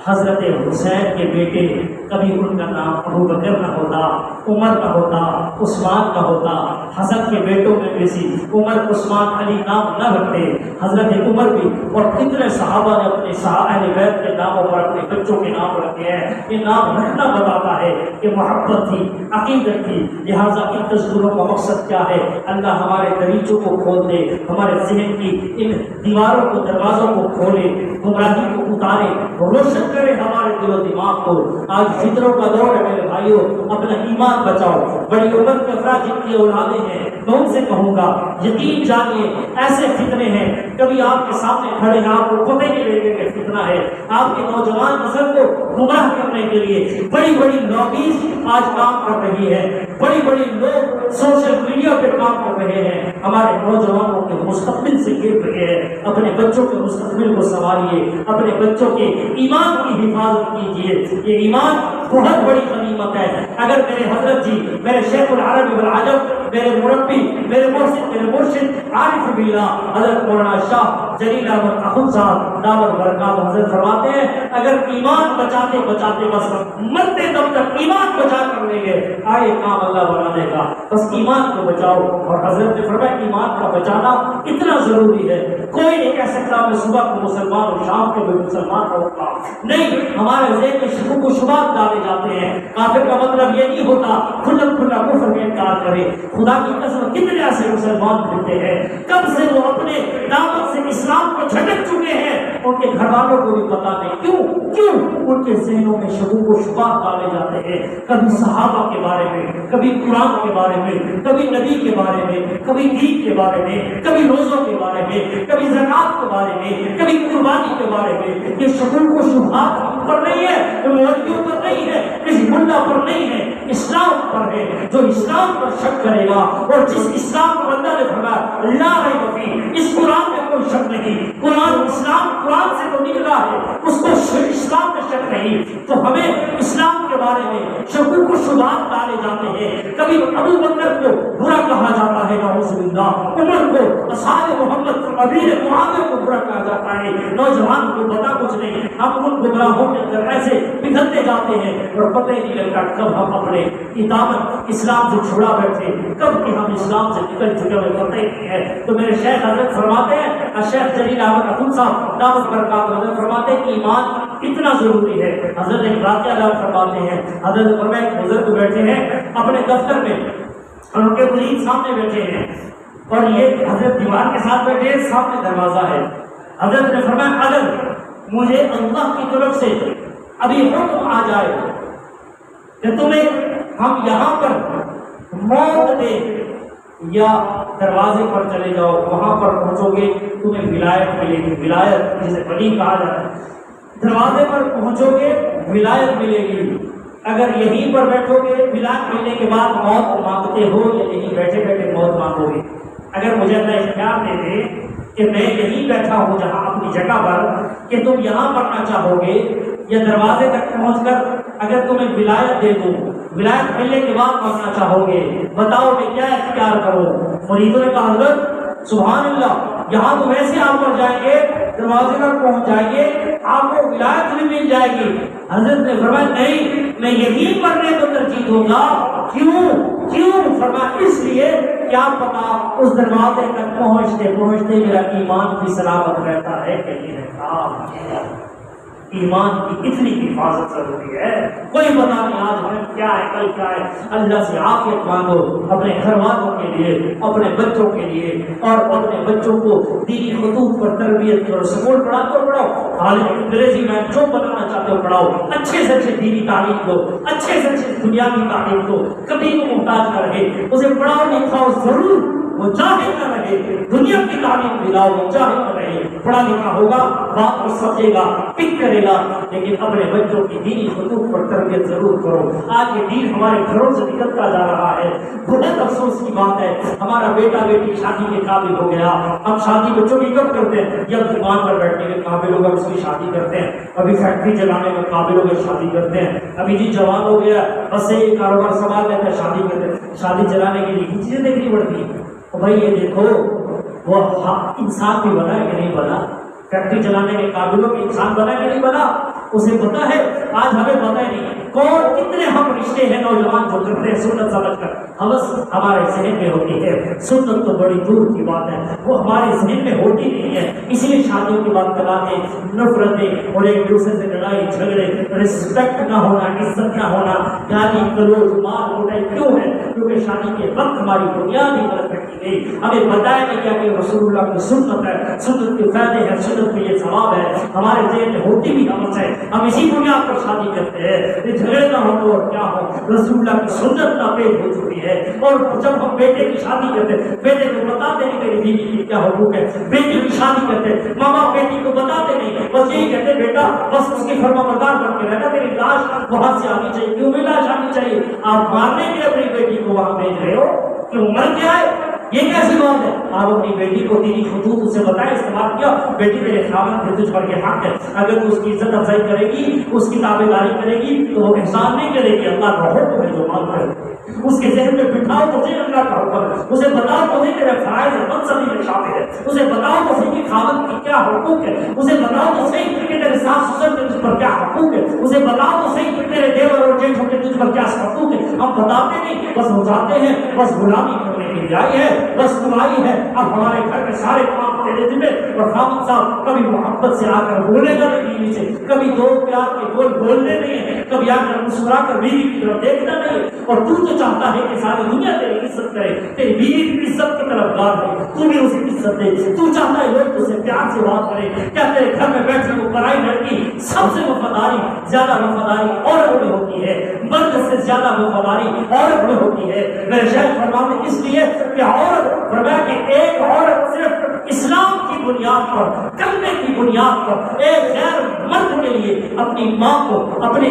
حضرت حسین کے بیٹے کبھی ان کا نام ابو بکر نہ ہوتا، عمر نہ ہوتا، عثمان نہ ہوتا، حسن کے بیٹوں میں کسی عمر عثمان علی نام نہ رکھتے، حضرت عمر بھی اور کتنے صحابہ نے اپنے اہل بیت کے ناموں پر اپنے بچوں کے نام رکھے ہیں۔ یہ نام رکھنا بتاتا ہے کہ محبت تھی، عقیدت تھی۔ لہٰذا ان تذکروں کا مقصد کیا ہے؟ اللہ ہمارے دریچوں کو کھول دے، ہمارے ذہن کی ان دیواروں کو، دروازوں کو کھولے، گمراہی کو اتارے، روشن کرے ہمارے دل و دماغ کو۔ آج فطروں کا دور ہے میرے بھائیوں، اپنا ایمان بچاؤ۔ بڑی عمر کے افراد جن کی اولادیں ہیں میں ان سے کہوں گا یقین جانیے ایسے فتنے ہیں کبھی آپ کے سامنے کھڑے ہیں، آپ کو پتہ نہیں لگے کہ فتنہ ہے۔ آپ کے نوجوان نسل کو گمراہ کرنے کے لیے بڑی بڑی لابیز آج کام کر رہی ہے، بڑی بڑی لوگ سوشل میڈیا پہ کام کر رہے ہیں، ہمارے نوجوانوں کے مستقبل سے گر رہے ہیں۔ اپنے بچوں کے مستقبل کو سنبھالیے، اپنے بچوں کے ایمان کی حفاظت کیجیے۔ یہ ایمان بہت بڑی غنیمت ہے۔ اگر میرے حضرت جی، میرے شیخ العرب والعجم، میرے مربی، میرے مرشد عارف باللہ حضرت مولانا شاہ جلیل احمد اخوند صاحب دامت برکات حضرت فرماتے ہیں اگر ایمان بچاتے بچاتے بس مرتے دم تک ایمان بچا کر لیں گے، آئے کام اللہ بنانے کا، بس ایمان کو بچاؤ۔ اور حضرت نے فرمایا ایمان کا بچانا اتنا ضروری ہے، کوئی نہیں کہہ سکتا میں صبح کو مسلمان اور شام کو بھی مسلمان رہوں نہیں۔ ہمارے ذہن میں شکوک و شبہات ڈالے جاتے ہیں۔ کافر کا مطلب یہ نہیں ہوتا کھلا کھلا کفر میں انکار کرے۔ خدا کی قسم کتنے ایسے مسلمان پھرتے ہیں، کب سے وہ اپنے دعوت سے اسلام کو جھٹک چکے ہیں، ان کے گھر والوں کو بھی پتا نہیں کیوں ان کے ذہنوں میں شکوک و شبہات ڈالے جاتے ہیں، کبھی صحابہ کے بارے میں، کبھی قرآن کے بارے میں، کبھی نبی کے بارے میں، کبھی دین کے بارے میں، کبھی روزوں کے بارے میں، کبھی زکات کے بارے میں، کبھی قربانی کے بارے میں۔ یہ شکوک و شبہات ہم پر نہیں ہے، مولویوں پر نہیں ہے، کسی ملا پر نہیں ہے، اسلام پر ہے۔ جو اسلام پر شک کرے گا اور جس اسلام کو اللہ نے فرمایا لا ریب فیہ، اس قرآن میں کوئی شک نہیں، قرآن اسلام قرآن سے تو نکلا ہے، اس کو اسلام میں شک نہیں، تو ہمیں اسلام کے بارے میں شکوک و شبہات ڈالے جاتے ہیں۔ کبھی ابو بکر کو برا کہا جاتا ہے، نعوذ باللہ، عمر کو، اصحاب محمد، امیر معاویہ کو برا کہا جاتا ہے، نوجوان کو پتا کچھ نہیں، ہم ان گمراہوں کے اندر ایسے پگھلتے جاتے ہیں اور پتہ ہی نہیں لگتا کب ہم اپنے دامن اسلام سے چھڑا بیٹھے، کب کہ ہم اسلام سے نکل چکے ہوئے پتہ ہی نہیں ہے۔ تو میرے شیخ حضرت فرماتے ہیں، شیخ جلیل احمد اخوند صاحب دامت برکات حضرت فرماتے ہیں کہ ایمان اتنا ضروری ہے۔ حضرت ایک واقعہ اللہ فرماتے ہیں، حضرت فرمایا ایک بزرگ بیٹھے ہیں اپنے دفتر میں اور ان کے مرید سامنے بیٹھے ہیں اور یہ حضرت دیوار کے ساتھ بیٹھے ہیں، سامنے دروازہ ہے۔ حضرت نے فرمایا اگر مجھے اللہ کی طرف سے ابھی حکم آ جائے کہ تمہیں ہم یہاں پر موت دے یا دروازے پر چلے جاؤ، وہاں پر پہنچو گے تمہیں ولایت ملے گی، ولایت جسے ولی کہا جاتا ہے، دروازے پر پہنچو گے ولایت ملے گی۔ اگر یہیں پر بیٹھو گے ولایت ملنے کے بعد موت مانگتے ہو یا یہیں بیٹھے بیٹھے موت مانگو گے؟ اگر مجھے اللہ اختیار دے دے کہ میں یہیں بیٹھا ہوں جہاں اپنی جگہ پر، کہ تم یہاں پڑھنا چاہو گے یا دروازے تک پہنچ کر اگر تمہیں ولایت دے دوں، ولایت ملنے کے بعد پڑھنا چاہو گے، بتاؤ میں کیا اختیار کروں؟ مریدوں نے کہا حضرت سبحان اللہ، یہاں تو ویسے آپ پر جائیں گے، دروازے پر پہنچ جائیں گے، آپ کو ولایت بھی مل جائے گی۔ حضرت نے فرمایا نہیں، میں یہی پڑھنے کو ترجیح دوں گا۔ کیوں؟ فرمایا اس لیے کیا پتا اس دروازے تک پہنچتے پہنچتے میرا ایمان بھی سلامت رہتا ہے کہ نہیں رہتا۔ ایمان کی اتنی حفاظت ضروری ہے، کوئی پتا نہیں آج ہمیں کیا ہے کل کیا ہے۔ اللہ سے عافیت مانگو اپنے گھر والوں کے لیے، اپنے بچوں کے لیے، اور اپنے بچوں کو دینی خطوط پر تربیت کرو۔ سکول پڑھاؤ، خالص انگریزی میں جو بنانا چاہتے ہو پڑھاؤ، اچھے سے اچھے دینی تعلیم دو، اچھے سے اچھے دنیاوی تعلیم دو، کبھی کو محتاج نہ رہے، اسے پڑھاؤ لکھاؤ ضرور، وہ جاہل نہ رہے، دنیا کی تعلیم دلاؤ وہ جاہل نہ رہے، پڑھا لکھا ہوگا، بات کو سمجھے گا، پک کرے گا، لیکن اپنے بچوں کی دینی خطوط پر تربیت ضرور کرو۔ آج یہ دین ہمارے گھروں سے نکلتا جا رہا ہے، بہت افسوس کی بات ہے، ہمارا بیٹا بیٹی شادی کے قابل ہو گیا، ہم شادی بچوں کی کب کرتے ہیں جب دکان پر بیٹھنے کے قابل ہوگا اس کی شادی کرتے ہیں، ابھی فیکٹری چلانے میں قابل ہو گئے شادی کرتے ہیں، ابھی جی جوان ہو گیا بس یہ کاروبار سنبھال لیتا ہے شادی کرتے ہیں، شادی چلانے کے لیے کی چیزیں دیکھنی پڑتی ہیں۔ تو بھائی یہ دیکھو وہ انسان بھی بنا ہے کہ نہیں بنا، فیکٹری چلانے کے قابلوں کے انسان بنا کہ نہیں بنا، اسے پتا ہے، آج ہمیں پتا ہی نہیں کون کتنے ہم رشتے ہیں نوجوان جو کرتے ہیں سنت سمجھ کر، ہوس ہمارے ذہن میں ہوتی ہے، سنت تو بڑی دور کی بات ہے، وہ ہمارے ذہن میں ہوتی نہیں ہے، اسی لیے شادیوں کی بات کراتے نفرتیں اور ایک دوسرے سے لڑائی جھگڑے، رسپیکٹ نہ ہونا، عزت نہ ہونا، گالی گلوچ مار کوٹائی کیوں ہے؟ کیونکہ شادی کے وقت ہماری بنیاد ہی غلط رکھی گئی، ہمیں بتایا نہیں کیا کہ رسول اللہ کی سنت ہے، سنت کے فائدے ہیں، سنت میں یہ ثواب ہے، ہمارے ذہن میں ہوتی بھی ہم سے، ہم اسی بنیاد پر شادی کرتے ہیں، یہ جھگڑے نہ ہو تو اور کیا ہو، رسول اللہ کی سنت ناپید ہو چکی ہے۔ اور جب ہم بیٹے کی شادی کرتے ہیں، بیٹے کو بتاتے نہیں میری بیوی کی کیا حقوق ہے، بیٹی کی شادی کرتے ہیں، ماں باپ بیٹی کو بتاتے نہیں، بس یہی کہتے بیٹا بس اس کی فرما بردار بن کے رہنا، میری لاش وہاں سے آنی چاہیے، کیوں بھی لاش آنی چاہیے، آپ مارنے کے اپنی بیٹی کو وہاں بھیج رہے ہو کہ وہ مر گیا ہے، یہ کیسی بات ہے؟ آپ اپنی بیٹی کو دینی خطوط سے بتائیں، استعمال کیا، بیٹی تیرے خاوند ہے، تجھ پر یہ حق ہے، اگر تو اس کی عزت افزائی کرے گی، اس کی تابع داری کرے گی تو وہ احسان نہیں کرے گی، اللہ کا حکم ہے جو مان کرے، اس کے ذہن میں بٹھاؤ تو صحیح اللہ کا حکم ہے، اسے بتاؤ تو صحیح تیرے فرائض منصبی میں شامل ہے، اسے بتاؤ تو صحیح کہ خاوند کی کیا حقوق ہے، اسے بتاؤ تو صحیح کہ تیرے ساس سسر میں تجھ پر کیا حقوق ہے، اسے بتاؤ تو صحیح کہ تیرے دیور اور جیٹھوں کے تجھ پر کیا حقوق ہے۔ ہم بتاتے نہیں، بس ہو جاتے ہیں، بس غلامی کرنے کے لیے آئی ہے، بس تمہاری ہے، اب ہمارے گھر میں سارے کام تیرے ذمہ، اور خاوند صاحب کبھی محبت سے آ کر بولے گا نہیں بیوی سے، کبھی دو پیار کے بول بولنے نہیں ہے، کبھی آ کر مسکرا کر بیوی کی طرف دیکھنا نہیں ہے، اور تو چاہتا ہے کہ ساری دنیا تیری عزت کرے، تیری بیوی کی عزت کی طرف گار ہے، تو بھی اسے عزت دے، تو چاہتا ہے لوگ اسے پیار سے بات کرے، کیا تیرے گھر میں بیٹھے وہ پرائی لڑکی سب سے وفاداری، زیادہ وفاداری عورت میں ہوتی ہے، مرد سے زیادہ وفاداری عورت میں ہوتی ہے۔ میرے شیخ فرماتے اس لیے کہ عورت فرمایا کہ ایک عورت صرف اسلام کی بنیاد پر، کلمے کی بنیاد پر ایک غیر مرد کے لیے اپنی ماں کو، اپنے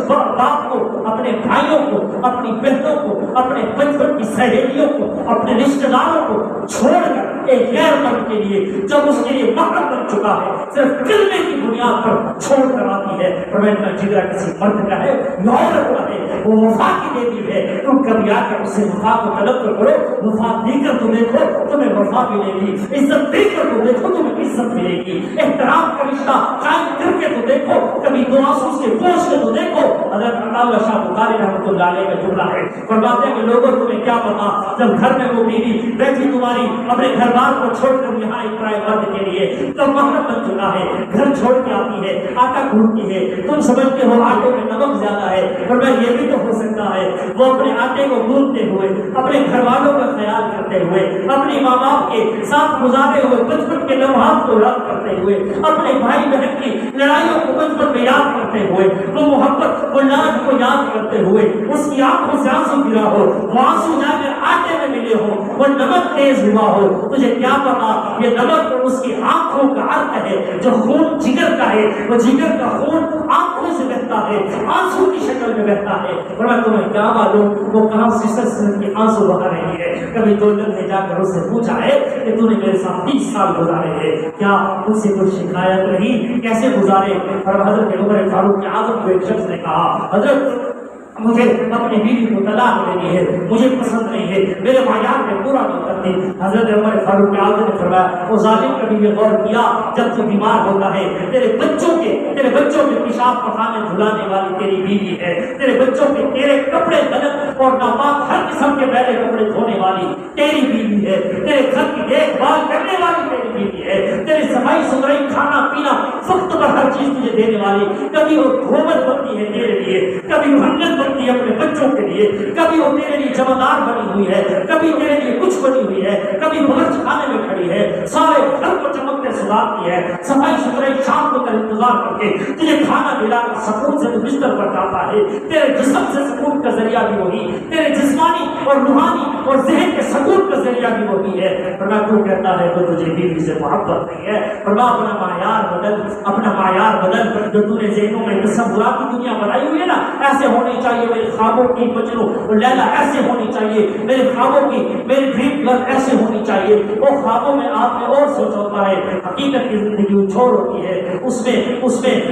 باپ کو، اپنے بھائیوں کو، اپنی بہنوں کو، اپنے بچپن کی سہیلیوں کو، اپنے رشتہ داروں کو چھوڑ کر ایک غیر مرد کے لیے جب اس کے لیے محرم بن چکا ہے، صرف کلمے کی بنیاد پر چھوڑ کر آتی ہے۔ فرمایا جگرا کسی مرد کا ہے، عورت کا ہے، وہ وفا کی دیوی ہے، تم کبھی آ کر اسے وفا کو طلب کرو، وفا دے کر تو دیکھو تمہیں وفا ملے گی، عزت دے کر تو دیکھو تمہیں عزت ملے گی، احترام کا رشتہ قائم کر کے تو دیکھو، کبھی دو آنسو سے پوچھ کے تو دیکھو۔ حضرت اللہ شاہ بخاری رحمۃ اللہ علیہ کا جملہ ہے، فرماتے ہیں کہ لوگوں تمہیں کیا پتا، جب گھر میں وہ بیوی بیٹھی تمہاری اپنے گھر بار کو چھوڑ کر یہاں ایک پرائے مرد کے لیے تو محرم بن چکا ہے، گھر چھوڑ کے آتی ہے، آٹا گھونٹتی ہے، تم سمجھتے ہو آٹے میں نمک زیادہ ہے، فرمایا یہ بھی تو ہو سکتا ہے وہ اپنے آٹے کو گھونٹتے ہوئے، اپنے گھر والوں کا خیال کرتے ہوئے، اپنے ماں باپ کے ساتھ گزارے ہوئے بچپن کے لمحات کو یاد کرتے ہوئے، اپنے بھائی بہن کی لڑائیوں کو بچپن میں یاد کرتے ہوئے، وہ محبت وہ لاڈ کو یاد کرتے ہوئے، اس کی آنکھوں سے آنسو گرا ہو، وہ آنسو جا کر آٹے میں ملے ہو، وہ نمک تیز ہوا ہو، تجھے کیا پتا یہ نمک اس کی آنکھوں کا عرق ہے، جو خون جگر کا ہے، وہ جگر کا خون آنکھوں سے بہتا ہے، آنسو کی شکل میں بہتا ہے۔ اور میں تمہیں کیا معلوم وہ کہاں سے کی آنسو بہا رہی ہے، کبھی دولت نے جا کر اس سے پوچھا ہے کہ تو نے میرے ساتھ 30 سال گزارے ہیں، کیا ان سے کچھ شکایت رہی، کیسے گزارے؟ اور حضرت عمر فاروق اعظم کو ایک شخص نے کہا حضرت مجھے اپنی بیوی کو طلاق دینی ہے، مجھے پسند نہیں ہے، میرے معیار میں پورا نہیں کرتی۔ حضرت عمر فاروق اعظم نے فرمایا وہ ظالم کبھی یہ غور کیا جب تو بیمار ہوتا ہے تیرے بچوں کے پیشاب پخانے دھلانے والی تیری بیوی ہے، تیرے بچوں کے تیرے کپڑے غلط اور ناپاک ہر قسم کے میلے کپڑے دھونے والی تیری بیوی ہے، تیرے گھر کی دیکھ بھال کرنے والی تیری بیوی ہے، تیری صفائی ستھرائی کھانا پینا وقت پر ہر چیز تجھے دینے والی، کبھی وہ گھومت بنتی ہے تیرے لیے، کبھی محنت بنتی ہے اپنے بچوں کے لیے، کبھی وہ تیرے لیے جمعدار بنی ہوئی ہے، کبھی تیرے لیے کچھ بنی ہوئی ہے، کبھی برج کھانے میں کھڑی ہے، سارے گھر کو چمکتے سدھارتی ہے، صفائی ستھرائی شام کو تیرا انتظار کر کے تجھے کھانا کھلا کر سکون سے تو بستر پر جاتا ہے، تیرے جسم سے سکون کا ذریعہ بھی وہی، تیرے جسمانی اور روحانی اور ذہن کے سکون کا ذریعہ بھی وہی ہے۔ فرما تو کہتا ہے تو تجھے بیوی سے محبت نہیں ہے، فرما اپنا معیار بدل، اپنا معیار بدل، جو تو نے ذہنوں میں تصورات کی دنیا بنائی ہوئی ہے نا، ایسے ہونی چاہیے میرے خوابوں کی مجنو اور لیلا، ایسے ہونی چاہیے میرے خوابوں کی، میری ڈریم گرل ایسے ہونی چاہیے۔ وہ خوابوں میں آپ نے اور سوچ ہوتا ہے، حقیقت کی زندگی اچھوڑ ہوتی ہے، اس میں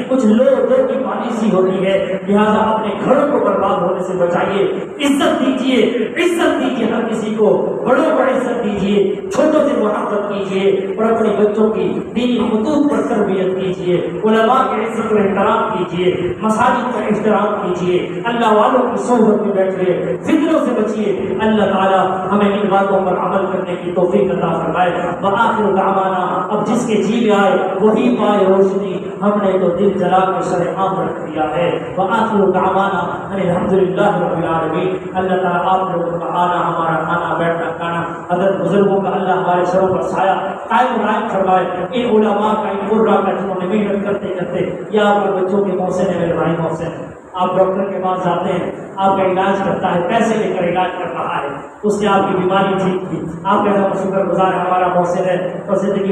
کچھ لو دو کی پالیسی ہوتی ہے، لہذا اپنے گھروں کو برباد ہونے سے بچائیے، عزت دیجیے ہر کسی کو، بڑوں کو عزت دیجیے، چھوٹوں سے محبت کیجیے اور اپنے بچوں کی دینی خطوط پر تربیت کیجیے، علماء کی عزت و احترام کیجیے، مساجد کا احترام کیجیے، اللہ والوں کی صحبت میں بیٹھیے، فتنوں سے بچیے۔ اللہ تعالیٰ ہمیں ان باتوں پر عمل کرنے کی توفیق عطا فرمائے۔ وآخر دعوانا، اب جس کے جی میں آئے وہی پائے روشنی، ہم نے تو دل جلا کے سر عام رکھ دیا ہے۔ وآخر دعوانا الحمدللہ رب العالمین۔ اللہ تعالیٰ آپ لوگوں کا آنا، ہمارا کھانا بیٹھنا کھانا، حضرت بزرگوں کا اللہ ہمارے سروں پر سایہ قائم و دائم فرمائے، ان علماء کا، ان قرا کا جنہوں نے محنت کرتے کرتے یا آپ کے بچوں کے محسن ہے، میرے بھائی محسن، آپ ڈاکٹر کے پاس جاتے ہیں، آپ کا علاج کرتا ہے، پیسے لے کر علاج کر رہا ہے، اس نے آپ کی بیماری ٹھیک کی، آپ کا شکر گزار ہمارا محسن ہے اور زندگی